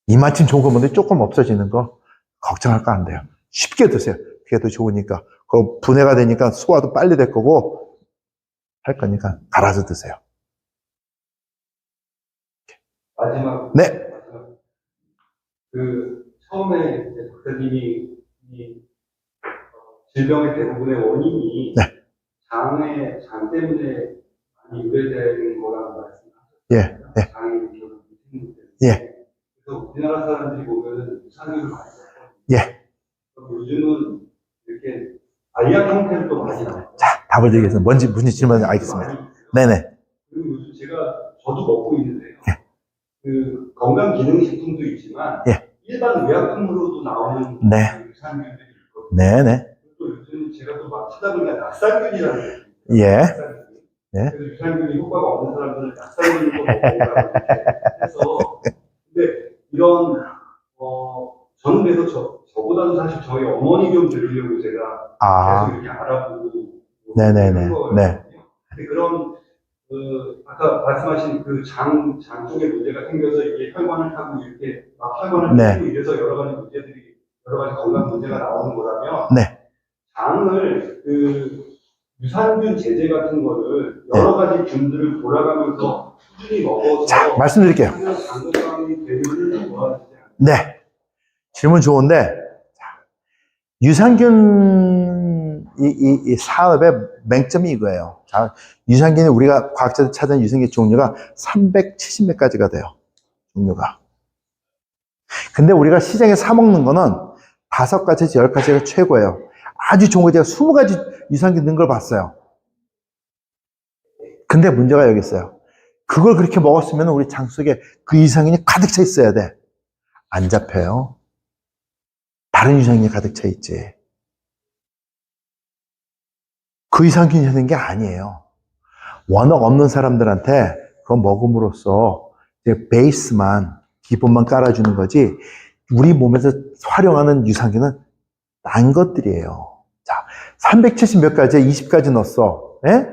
이만큼 좋은 거 먹는데 조금 없어지는 거, 걱정할 거 안 돼요. 쉽게 드세요. 그게 더 좋으니까. 그 분해가 되니까 소화도 빨리 될 거고, 할 거니까 갈아서 드세요. 마지막. 네. 그 처음에 이제 박사님이 이 질병의 대부분의 원인이 네. 장 때문에 많이 유래되는 거라고 말씀하셨어요. 예. 예. 장이 이렇게 생기는데. 예. 그래서 우리나라 사람들이 보면은 유산균을 많이 먹거든요. 예. 요즘은 이렇게 알약 형태로 또 많이 나와요. 자, 답을 드리겠습니다. 무슨 질문인지 알겠습니다. 네네. 그리고 요즘 저도 먹고 있는데요. 그 건강기능식품도 있지만 예. 일반 의약품으로도 나오는 네. 유산균들이 있거든요. 네네. 또 요즘 제가 또 막 찾아보니까 낙산균이라는 게 있어요. 예. 낙산균. 예. 그래서 유산균이 효과가 없는 사람들은 낙산균도 먹어보라고 해서 근데 이런 저는 그래서 저보다도 사실 저희 어머니 좀 들으려고 제가 계속 이렇게 알아보고 네네네. 한 거거든요. 네. 근데 그런 아까 말씀하신 그 장 쪽에 문제가 생겨서 이게 혈관을 타고 이렇게 막 혈관을 네. 타고 이래서 여러 가지 건강 문제가 나오는 거라면 네. 장을 유산균 제제 같은 거를 여러 가지 균들을 돌아가면서 꾸준히 먹어서 자, 말씀드릴게요. 장 건강이 되면은 좋아지지 않나요? 네. 질문 좋은데, 유산균, 이 사업의 맹점이 이거예요. 자, 유산균이 우리가 과학자들 찾은 유산균 종류가 370몇 가지가 돼요. 종류가. 근데 우리가 시장에 사먹는 거는 5가지에서 10가지가 최고예요. 아주 좋은 거 제가 20가지 유산균 넣은 걸 봤어요. 근데 문제가 여기 있어요. 그걸 그렇게 먹었으면 우리 장 속에 그 유산균이 가득 차 있어야 돼. 안 잡혀요. 다른 유산균이 가득 차 있지. 그 유산균이 하는 게 아니에요. 워낙 없는 사람들한테 그거 먹음으로써 이제 베이스만, 기본만 깔아주는 거지, 우리 몸에서 활용하는 유산균은 딴 것들이에요. 자, 370 몇 가지에 20가지 넣었어. 예?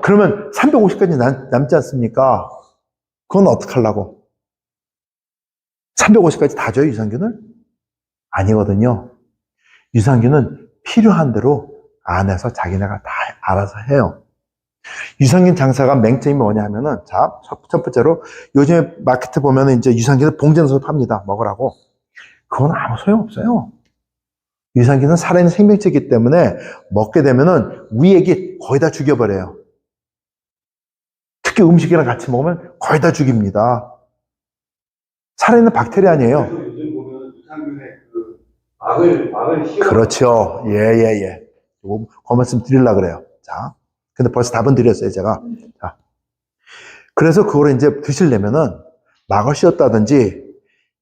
그러면 350까지 남지 않습니까? 그건 어떡하려고? 350까지 다 줘요, 유산균을? 아니거든요. 유산균은 필요한 대로 안에서 자기네가 다 알아서 해요. 유산균 장사가 맹점이 뭐냐 하면은, 자, 첫 번째로, 요즘에 마케트 보면은 이제 유산균을 봉지에 넣어서 팝니다. 먹으라고. 그건 아무 소용없어요. 유산균은 살아있는 생명체이기 때문에 먹게 되면은 위액이 거의 다 죽여버려요. 특히 음식이랑 같이 먹으면 거의 다 죽입니다. 살아있는 박테리아 아니에요. 그래서 요즘 보면 유산균의 그 막을 씌워. 그렇죠. 예. 그 말씀 드리려고 그래요. 자. 근데 벌써 답은 드렸어요, 제가. 자. 그래서 그거를 이제 드시려면은 막을 씌웠다든지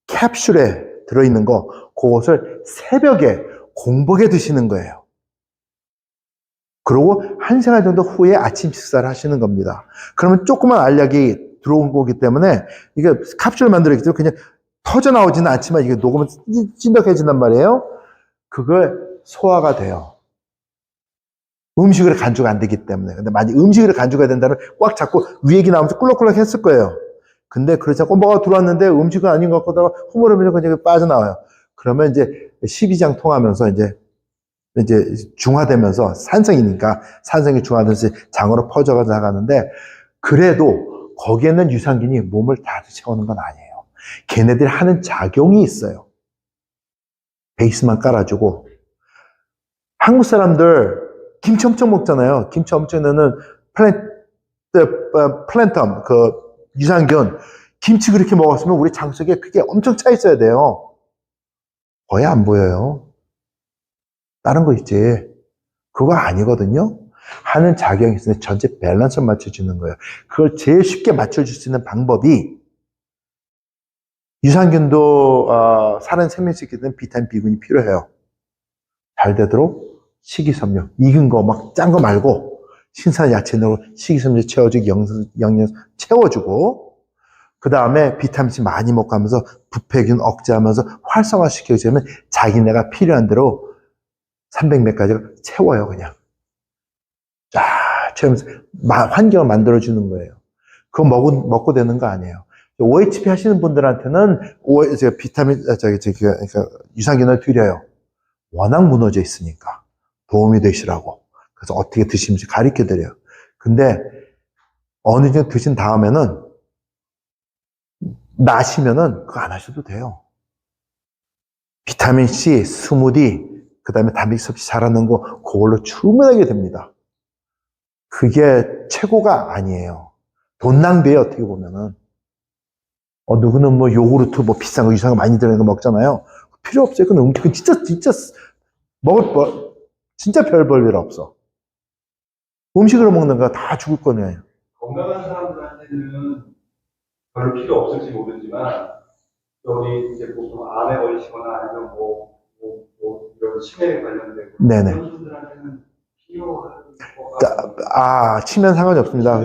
캡슐에 들어있는 거, 그것을 새벽에 공복에 드시는 거예요. 그리고 1시간 정도 후에 아침 식사를 하시는 겁니다. 그러면 조그만 알약이 들어온 거기 때문에 이게 캡슐을 만들었기 때문에 그냥 터져 나오지는 않지만 이게 녹으면 찐득해진단 말이에요. 그걸 소화가 돼요. 음식으로 간주가 안 되기 때문에. 근데 만약 음식으로 간주가 된다면 꽉 잡고 위액이 나오면서 꿀럭꿀럭 했을 거예요. 근데 그렇지 않고 뭐가 들어왔는데 음식은 아닌 것 같다가 흐물흐물 그냥 빠져나와요. 그러면 이제 12장 통하면서 이제 중화되면서 산성이 중화돼서 장으로 퍼져가 나가는데, 그래도 거기에는 유산균이 몸을 다 채우는 건 아니에요. 걔네들이 하는 작용이 있어요. 베이스만 깔아주고. 한국 사람들 김치 엄청 먹잖아요. 김치 엄청 넣는 플랜텀, 그 유산균. 김치 그렇게 먹었으면 우리 장 속에 그게 엄청 차 있어야 돼요. 거의 안 보여요. 다른 거 있지. 그거 아니거든요. 하는 작용이 있으면 전체 밸런스를 맞춰주는 거예요. 그걸 제일 쉽게 맞춰줄 수 있는 방법이, 유산균도 살아있는 생명체이기 때문에 비타민 B군이 필요해요. 잘 되도록 식이섬유, 익은 거 막 짠 거 말고 신선한 야채 넣고 식이섬유 채워주고 영양 채워주고, 그 다음에 비타민C 많이 먹고 하면서 부패균 억제하면서 활성화시켜주면 자기네가 필요한 대로 300 몇 가지를 채워요, 그냥. 쫙 채우면서 환경을 만들어주는 거예요. 그거 먹고 되는 거 아니에요. OHP 하시는 분들한테는 그러니까 유산균을 드려요. 워낙 무너져 있으니까. 도움이 되시라고. 그래서 어떻게 드시는지 가르쳐 드려요. 근데 어느 정도 드신 다음에는 나시면은 그거 안 하셔도 돼요. 비타민C, 스무디, 그 다음에 단백질 섭취 잘하는 거, 그걸로 충분하게 됩니다. 그게 최고가 아니에요. 돈 낭비예요, 어떻게 보면은. 누구는 뭐 요구르트 뭐 비싼 거, 유산균 많이 들어있는 거 먹잖아요. 필요 없어요. 그건 음식은 진짜 먹을 거, 진짜 별 일 없어. 음식으로 먹는 거 다 죽을 거네요. 건강한 사람들한테는 별로 필요 없을지 모르지만, 여기 이제 보통 암에 걸리시거나 아니면 이런 치매에 관련된 네네. 그런 분들한테는 필요한 거가 치매는 상관이 없습니다.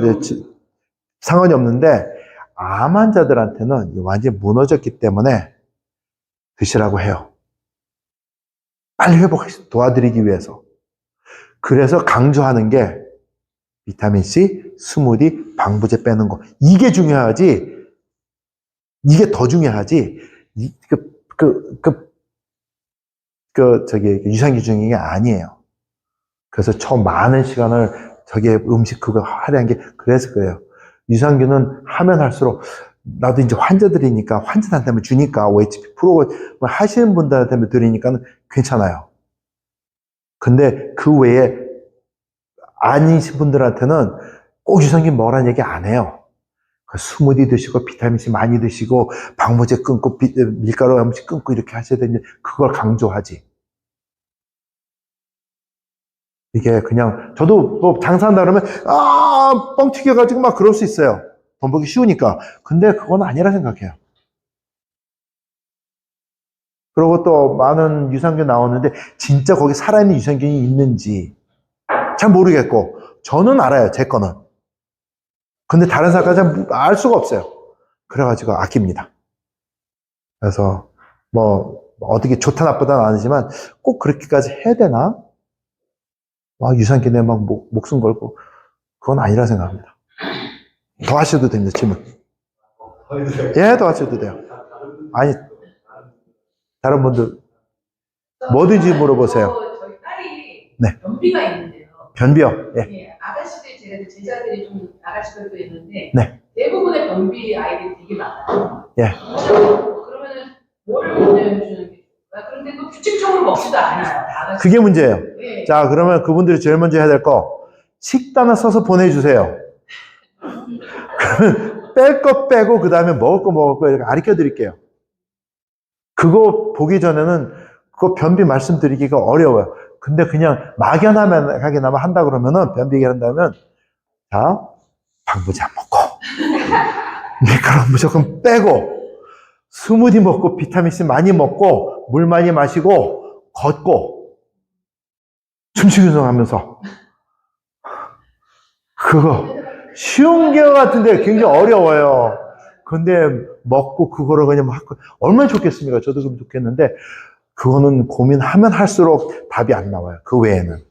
상관이 없는데, 암 환자들한테는 완전히 무너졌기 때문에 드시라고 해요. 빨리 도와드리기 위해서. 그래서 강조하는 게 비타민C, 스무디, 방부제 빼는 거. 이게 중요하지. 이게 더 중요하지. 유산균 중인 게 아니에요. 그래서 처음 많은 시간을 음식 그거 하려는 게 그래서 그래요. 유산균은 하면 할수록, 나도 이제 환자들이니까, 환자한테 주니까, OHP 프로 하시는 분들한테 드리니까 괜찮아요. 근데 그 외에 아니신 분들한테는 꼭 유산균 먹으라는 얘기 안 해요. 스무디 드시고, 비타민C 많이 드시고, 방부제 끊고, 밀가루 음식 끊고 이렇게 하셔야 되는데, 그걸 강조하지. 이게 그냥, 저도 뭐 장사한다 그러면, 뻥 튀겨가지고 막 그럴 수 있어요. 돈 벌기 쉬우니까. 근데 그건 아니라 생각해요. 그리고 또 많은 유산균 나오는데, 진짜 거기 살아있는 유산균이 있는지 잘 모르겠고, 저는 알아요, 제 거는. 근데 다른 사람까지 알 수가 없어요. 그래가지고 아낍니다. 그래서, 어떻게 좋다 나쁘다는 아니지만, 꼭 그렇게까지 해야 되나? 유산균에 막 목숨 걸고, 그건 아니라 생각합니다. 더 하셔도 됩니다, 질문. 예, 더 하셔도 돼요. 아니, 다른 분들, 뭐든지 물어보세요. 저희 딸이 네. 변비가 있는데요. 변비요. 예. 예, 아가씨들, 제자들이 좀 아가씨들도 있는데, 네. 대부분의 변비 아이들이 되게 많아요. 예. 그러면은 뭐를 권해주는 게 좋을까? 그런데 또 규칙적으로 먹지도 않아요. 아가씨. 그게 문제예요. 예. 자, 그러면 그분들이 제일 먼저 해야 될 거, 식단을 써서 보내주세요. 그러면 뺄 거 빼고, 그 다음에 먹을 거 이렇게 가르쳐 드릴게요. 그거 보기 전에는 그거 변비 말씀드리기가 어려워요. 근데 그냥 막연하게나마 한다 그러면은, 변비 얘기한다면, 자, 방부제 안 먹고, 밀가루 무조건 빼고, 스무디 먹고, 비타민C 많이 먹고, 물 많이 마시고, 걷고, 춤추기 운동하면서. 그거, 쉬운 게 같은데 굉장히 어려워요. 근데 먹고 그거를 그냥 막, 얼마나 좋겠습니까? 저도 좀 좋겠는데, 그거는 고민하면 할수록 답이 안 나와요. 그 외에는.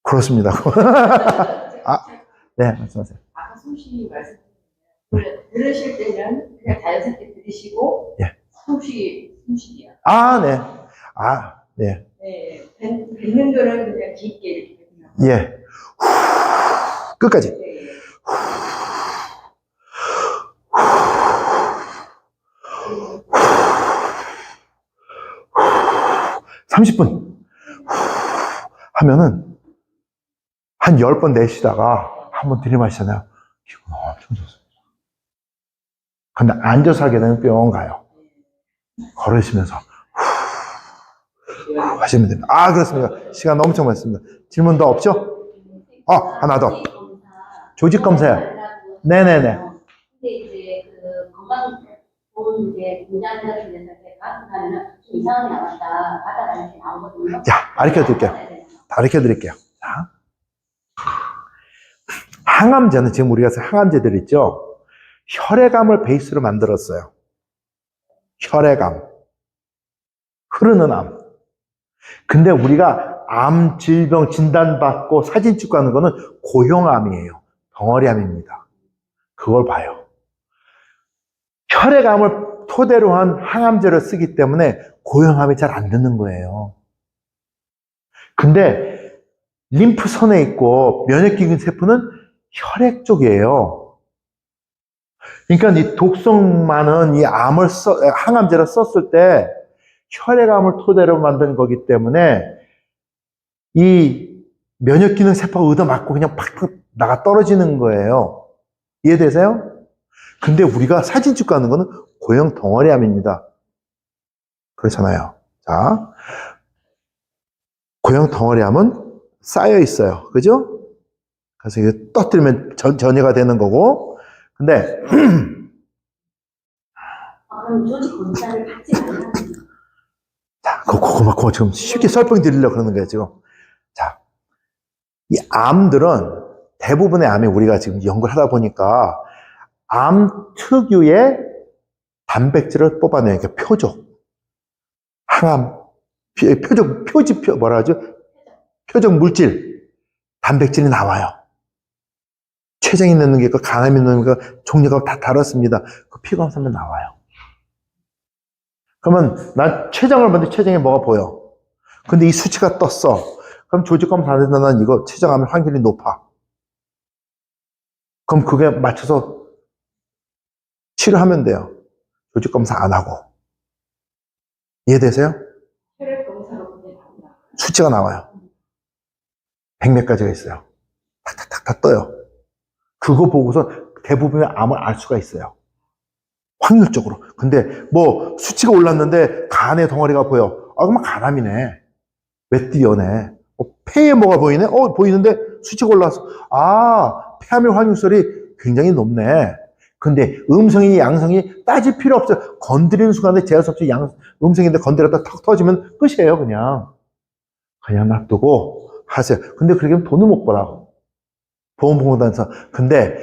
그렇습니다. 네, 말씀하세요. 아까 숨쉬기 말씀드렸는데 들으실 때는 그냥 자연스럽게 들으시고 예. 숨쉬기야. 네. 네. 네, 뱉는 거는 그냥 깊게 이렇게 그냥. 예. 끝까지. 네. 30분 하면은 한 10번 내쉬다가 한번 들이마시잖아요. 기분 엄청 좋습니다. 근데 앉아서 하게 되면 뿅 가요. 걸으시면서 하시면 됩니다. 그렇습니다. 시간 엄청 많습니다. 질문 더 없죠? 하나 더. 조직 검사요. 네네네. 근데 이제 그 건강 좋은 이제 공장 같은 데서 가면은 좀 이상하게 나왔다 받아가는 게 나오거든요. 자, 가르쳐 드릴게요. 가르쳐 드릴게요. 자. 항암제는 지금 우리가 항암제들 있죠? 혈액암을 베이스로 만들었어요. 혈액암. 흐르는 암. 근데 우리가 암 질병 진단받고 사진 찍고 하는 거는 고형암이에요. 덩어리암입니다. 그걸 봐요. 혈액암을 토대로 한 항암제를 쓰기 때문에 고형암이 잘 안 듣는 거예요. 근데 림프선에 있고 면역기능 세포는 혈액 쪽이에요. 그러니까 이 독성 많은 이 항암제를 썼을 때 혈액암을 토대로 만든 거기 때문에 이 면역기능 세포가 얻어맞고 그냥 팍 나가 떨어지는 거예요. 이해되세요? 근데 우리가 사진 찍고 하는 거는 고형 덩어리암입니다. 그렇잖아요. 자, 고형 덩어리암은 쌓여 있어요. 그죠? 그래서 이게 떠뜨리면 전이가 되는 거고. 근데 그럼 조직 검사를 받지 않나요? 자, 그거 지금 쉽게 설명드리려고 그러는 거예요, 지금. 자, 이 암들은 대부분의 암이 우리가 지금 연구를 하다 보니까 암 특유의 단백질을 뽑아내는 게 표적. 항암, 표적 물질, 단백질이 나와요. 췌장이 있는 게 있고, 간암이 있는 게 종류가 다 다릅니다. 그 피검사하면 나와요. 그러면 난 췌장을 봤는데 췌장에 뭐가 보여. 근데 이 수치가 떴어. 그럼 조직검사 안 된다. 난 이거 췌장암의 확률이 높아. 그럼 그게 맞춰서 치료하면 돼요. 조직검사 안 하고. 이해되세요? 혈액검사로 그냥 답니다. 수치가 나와요. 100몇 가지가 있어요. 탁탁탁 다 떠요. 그거 보고서 대부분의 암을 알 수가 있어요. 확률적으로. 근데 뭐 수치가 올랐는데 간의 덩어리가 보여. 그러면 간암이네. 왜 뛰어내? 폐에 뭐가 보이네? 보이는데 수치가 올라왔어. 아, 폐암의 확률설이 굉장히 높네. 근데 음성이 양성이 따질 필요 없어요. 건드리는 순간에 제어수 없이 음성인데 건드렸다 턱 터지면 끝이에요, 그냥. 그냥 놔두고 하세요. 근데 그렇게 하면 돈을 못 벌어. 보험공단에서. 근데,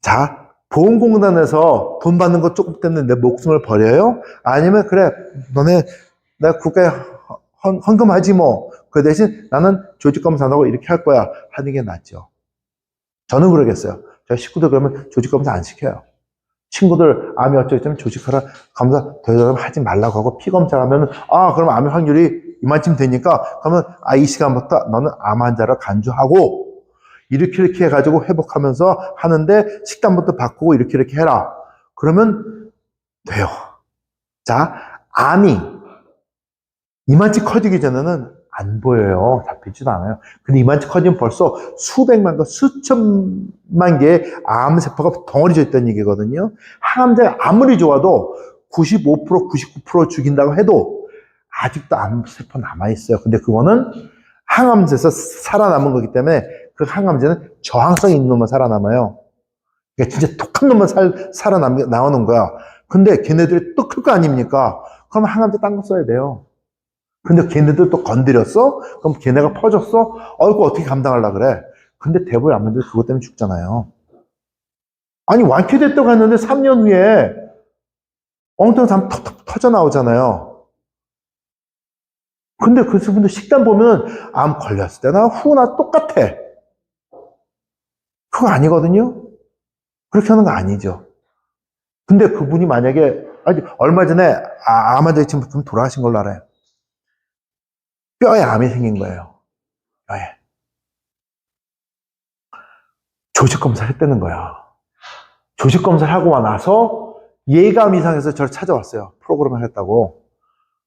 자, 보험공단에서 돈 받는 거 조금 때문에 내 목숨을 버려요? 아니면, 그래, 너네, 나 국가에 헌금하지 뭐. 그 대신 나는 조직검사 안 하고 이렇게 할 거야. 하는 게 낫죠. 저는 그러겠어요. 저희 식구들 그러면 조직검사 안 시켜요. 친구들 암이 어쩌면 조직하라 검사 되도록 하지 말라고 하고 피검사 하면 그럼 암의 확률이 이만큼 되니까 그러면 이 시간부터 너는 암 환자를 간주하고 이렇게 해가지고 회복하면서 하는데 식단부터 바꾸고 이렇게 해라. 그러면 돼요. 자, 암이 이만치 커지기 전에는 안 보여요. 잡히지도 않아요. 근데 이만치 커지면 벌써 수백만 개, 수천만 개의 암세포가 덩어리져 있다는 얘기거든요. 항암제가 아무리 좋아도 95%, 99% 죽인다고 해도 아직도 암세포 남아있어요. 근데 그거는 항암제에서 살아남은 거기 때문에 그 항암제는 저항성 있는 놈만 살아남아요. 그러니까 진짜 독한 놈만 나오는 거야. 근데 걔네들이 또 클 거 아닙니까? 그럼 항암제 딴 거 써야 돼요. 근데 걔네들 또 건드렸어? 그럼 걔네가 퍼졌어? 그거 어떻게 감당하려고 그래? 근데 대부분 암들 그것 때문에 죽잖아요. 아니, 완쾌됐다고 했는데 3년 후에 엉뚱한 사람 턱턱 터져 나오잖아요. 근데 그 분들 식단 보면 암 걸렸을 때나 후나 똑같아. 그거 아니거든요? 그렇게 하는 거 아니죠. 근데 그분이 만약에, 얼마 전에 암 환자 지금 돌아가신 걸로 알아요. 뼈에 암이 생긴 거예요. 뼈에. 조직검사를 했다는 거야. 조직검사를 하고 나서 예감 이상해서 저를 찾아왔어요. 프로그램을 했다고.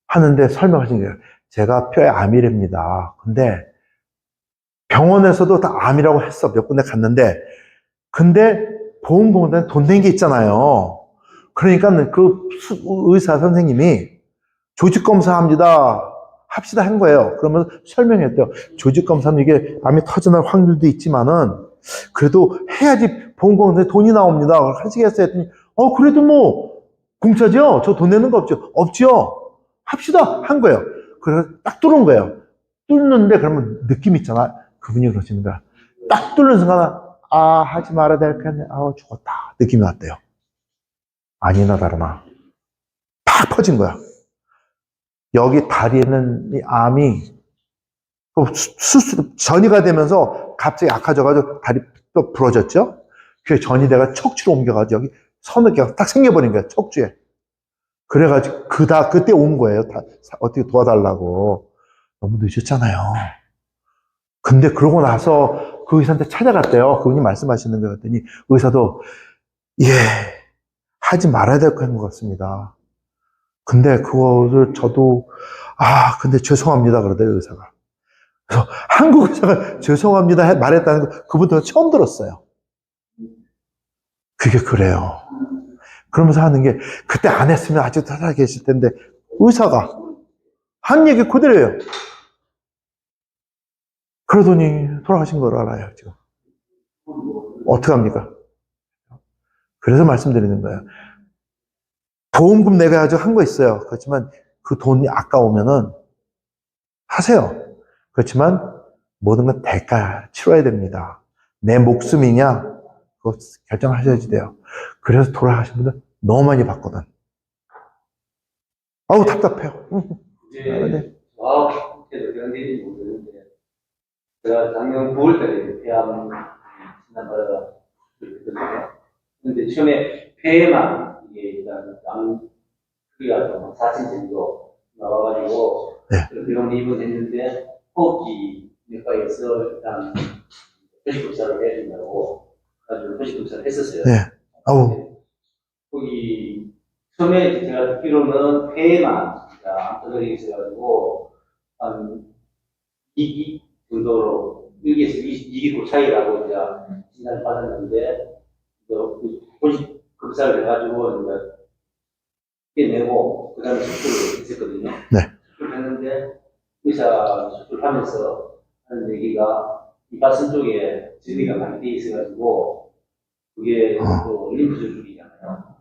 하는데 설명하신 거예요. 제가 뼈에 암이랍니다. 근데 병원에서도 다 암이라고 했어. 몇 군데 갔는데. 근데 보험공단에 돈 낸 게 있잖아요. 그러니까 그 의사 선생님이 조직검사 합시다 한 거예요. 그러면 설명했대요. 조직검사는 이게 암이 터져날 확률도 있지만은 그래도 해야지 보험공단에 돈이 나옵니다. 하시겠어요? 했더니 그래도 뭐 공짜죠? 저 돈 내는 거 없죠? 없죠? 합시다 한 거예요. 그래서 딱 뚫은 거예요. 뚫는데 그러면 느낌 있잖아. 그분이 그러시는 거야. 딱 뚫는 순간 하지 말아야 될 텐데 죽었다 느낌이 왔대요. 아니나 다르나 팍 퍼진 거야. 여기 다리에는 이 암이 수술 전이가 되면서 갑자기 약해져가지고 다리 또 부러졌죠. 그래서 전이대가 척추로 옮겨가지고 여기 선을 딱 생겨버린 거야, 척추에. 그래가지고 그때 온 거예요. 어떻게 도와달라고. 너무 늦었잖아요. 근데 그러고 나서 그 의사한테 찾아갔대요. 그분이 말씀하시는 거 같더니 의사도 하지 말아야 될 것 같습니다. 근데 그거를 저도 근데 죄송합니다 그러더래요, 의사가. 그래서 한국 의사가 죄송합니다 말했다는 거 그분도 처음 들었어요. 그게 그래요. 그러면서 하는 게 그때 안 했으면 아직도 살아 계실 텐데 의사가 한 얘기 그대로예요. 그러더니 돌아가신 걸 알아요, 지금. 어떡합니까? 그래서 말씀드리는 거예요. 보험금 내가 아직 한 거 있어요. 그렇지만 그 돈이 아까우면은 하세요. 그렇지만 모든 건 대가 치러야 됩니다. 내 목숨이냐? 그거 결정하셔야지 돼요. 그래서 돌아가신 분들 너무 많이 봤거든. 답답해요. 이제 정확히도 그런 게 모르는데 제가 작년 9월달에 폐암 진단받아가 그랬거든요. 근데 처음에 폐에만 이게 일단 암 크기가 좀 4cm 정도 나와가지고 병원에 입원했는데 호흡기 내과에서 일단 표식검사를 해야 된다고 가지고 표식검사를 했었어요. 거기 처음에 제가 듣기로는 폐에만 암터널이 있어가지고 한 2기 정도로 1기에서 2기 차이라고 이제 진단을 받았는데 표식 검사를 해가지고 이제 내고 그다음에 수술을 했었거든요. 수술을 했는데 의사 수술하면서 하는 얘기가 이가슴 쪽에 전이가 많이 돼 있어가지고 그게 또 림프 저줄이잖아요.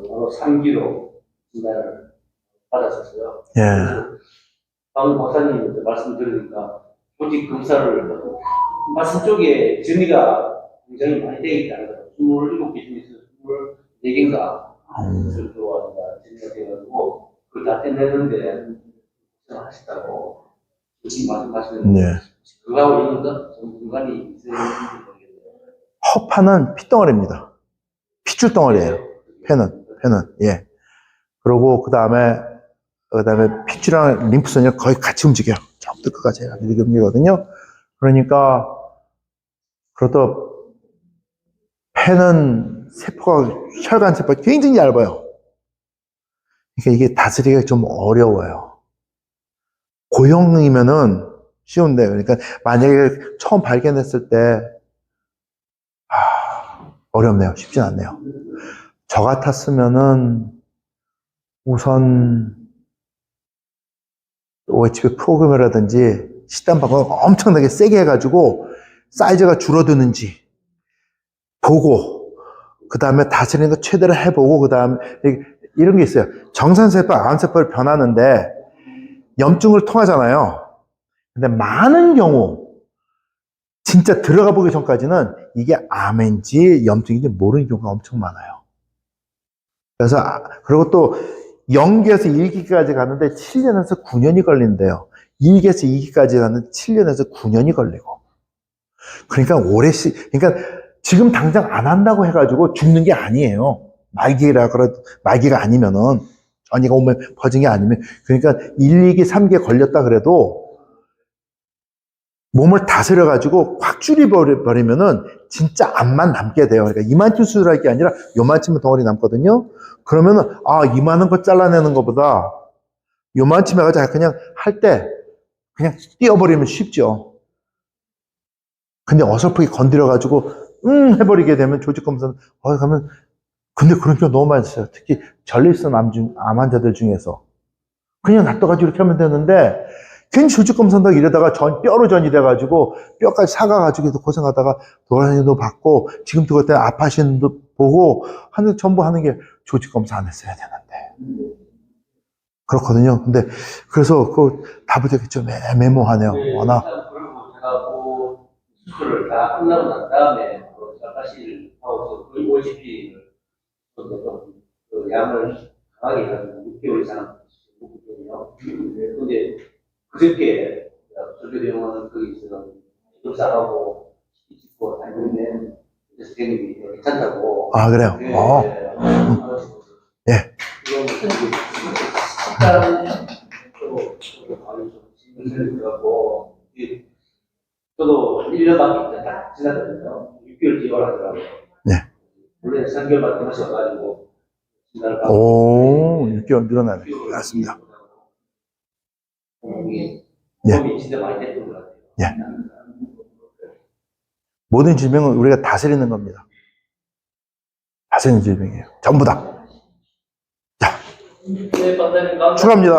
바로 3기로 진단을 받았었어요. 예. 방금 박사님 말씀 들으니까 조직 검사를 가슴 쪽에 전이가 굉장히 많이 돼 있다는 거예요. 27개 중에서 24개인가 전이가 돼가지고 그걸 다 떼내는데 하시다고 지금 말씀하시는 네. 그거하고 있는 건 공간이 있어야 되는지 모르겠네요. 허파는 피덩어리입니다. 핏줄 덩어리예요. 폐는. 예. 그리고 그 다음에 핏줄이랑 림프선이 거의 같이 움직여요. 처음부터 끝까지 이렇게 움직이거든요. 그러니까, 그렇다 폐는 세포가, 혈관 세포가 굉장히 얇아요. 그러니까 이게 다스리기가 좀 어려워요. 고형이면은 쉬운데, 그러니까 만약에 처음 발견했을 때, 어렵네요. 쉽진 않네요. 저 같았으면은 우선 OHP 프로그램이라든지 식단 방법을 엄청나게 세게 해가지고 사이즈가 줄어드는지 보고, 그 다음에 다스리는 거 최대로 해보고, 그 다음에 이런 게 있어요. 정상세포, 암세포를 변하는데 염증을 통하잖아요. 근데 많은 경우 진짜 들어가 보기 전까지는 이게 암인지 염증인지 모르는 경우가 엄청 많아요. 그래서 그리고 또 0기에서 1기까지 가는데 7년에서 9년이 걸린대요. 1기에서 2기까지 가는데 7년에서 9년이 걸리고. 그러니까 그러니까 지금 당장 안 한다고 해가지고 죽는 게 아니에요. 말기가 아니면은, 전이가 오면 퍼진 게 아니면, 그러니까 1, 2기, 3기에 걸렸다 그래도 몸을 다스려가지고 확 줄여버리면은 진짜 암만 남게 돼요. 그러니까 이만큼 수술할 게 아니라 요만큼은 덩어리 남거든요. 그러면은, 이만한 거 잘라내는 것보다 요만큼 해가지고 그냥 할 때 그냥 띄어버리면 쉽죠. 근데 어설프게 건드려가지고, 해버리게 되면 조직검사는, 가면, 근데 그런 경우 너무 많이 있어요. 특히 전립선 암 환자들 중에서. 그냥 놔둬가지고 이렇게 하면 되는데, 괜히 조직검사한다고 이러다가 뼈로 전이 돼가지고, 뼈까지 사가가지고 고생하다가 돌아다니는 도 받고, 지금도 그때 아파하시는 도 보고, 전부 하는 게 조직검사 안 했어야 되는데. 그렇거든요. 근데, 그래서 답이 되게 좀 애매모하네요. 워낙. 그리고 제가 수술을 다 끝나고 난 다음에 사실 거의 OCP를 그 양을 강하게 해가지고 6개월 이상 먹거든요. 근데 그저께 설교대원은 거기서 입사하고 찍고 다니는데 선생님이 괜찮다고. 그래요? 예. 예. 저도 1년밖에 딱 지났거든요. 6개월 지원하더라고요. 네. 원래 3개월만 하셔가지고 진단을 받고. 6개월 늘어나네. 맞습니다. 몸이 예. 진짜 많이 됐던 것 같아요. 예. 모든 질병은 우리가 다스리는 겁니다. 다스리는 질병이에요. 전부 다. 자, 네, 박사님 감사합니다. 축하합니다.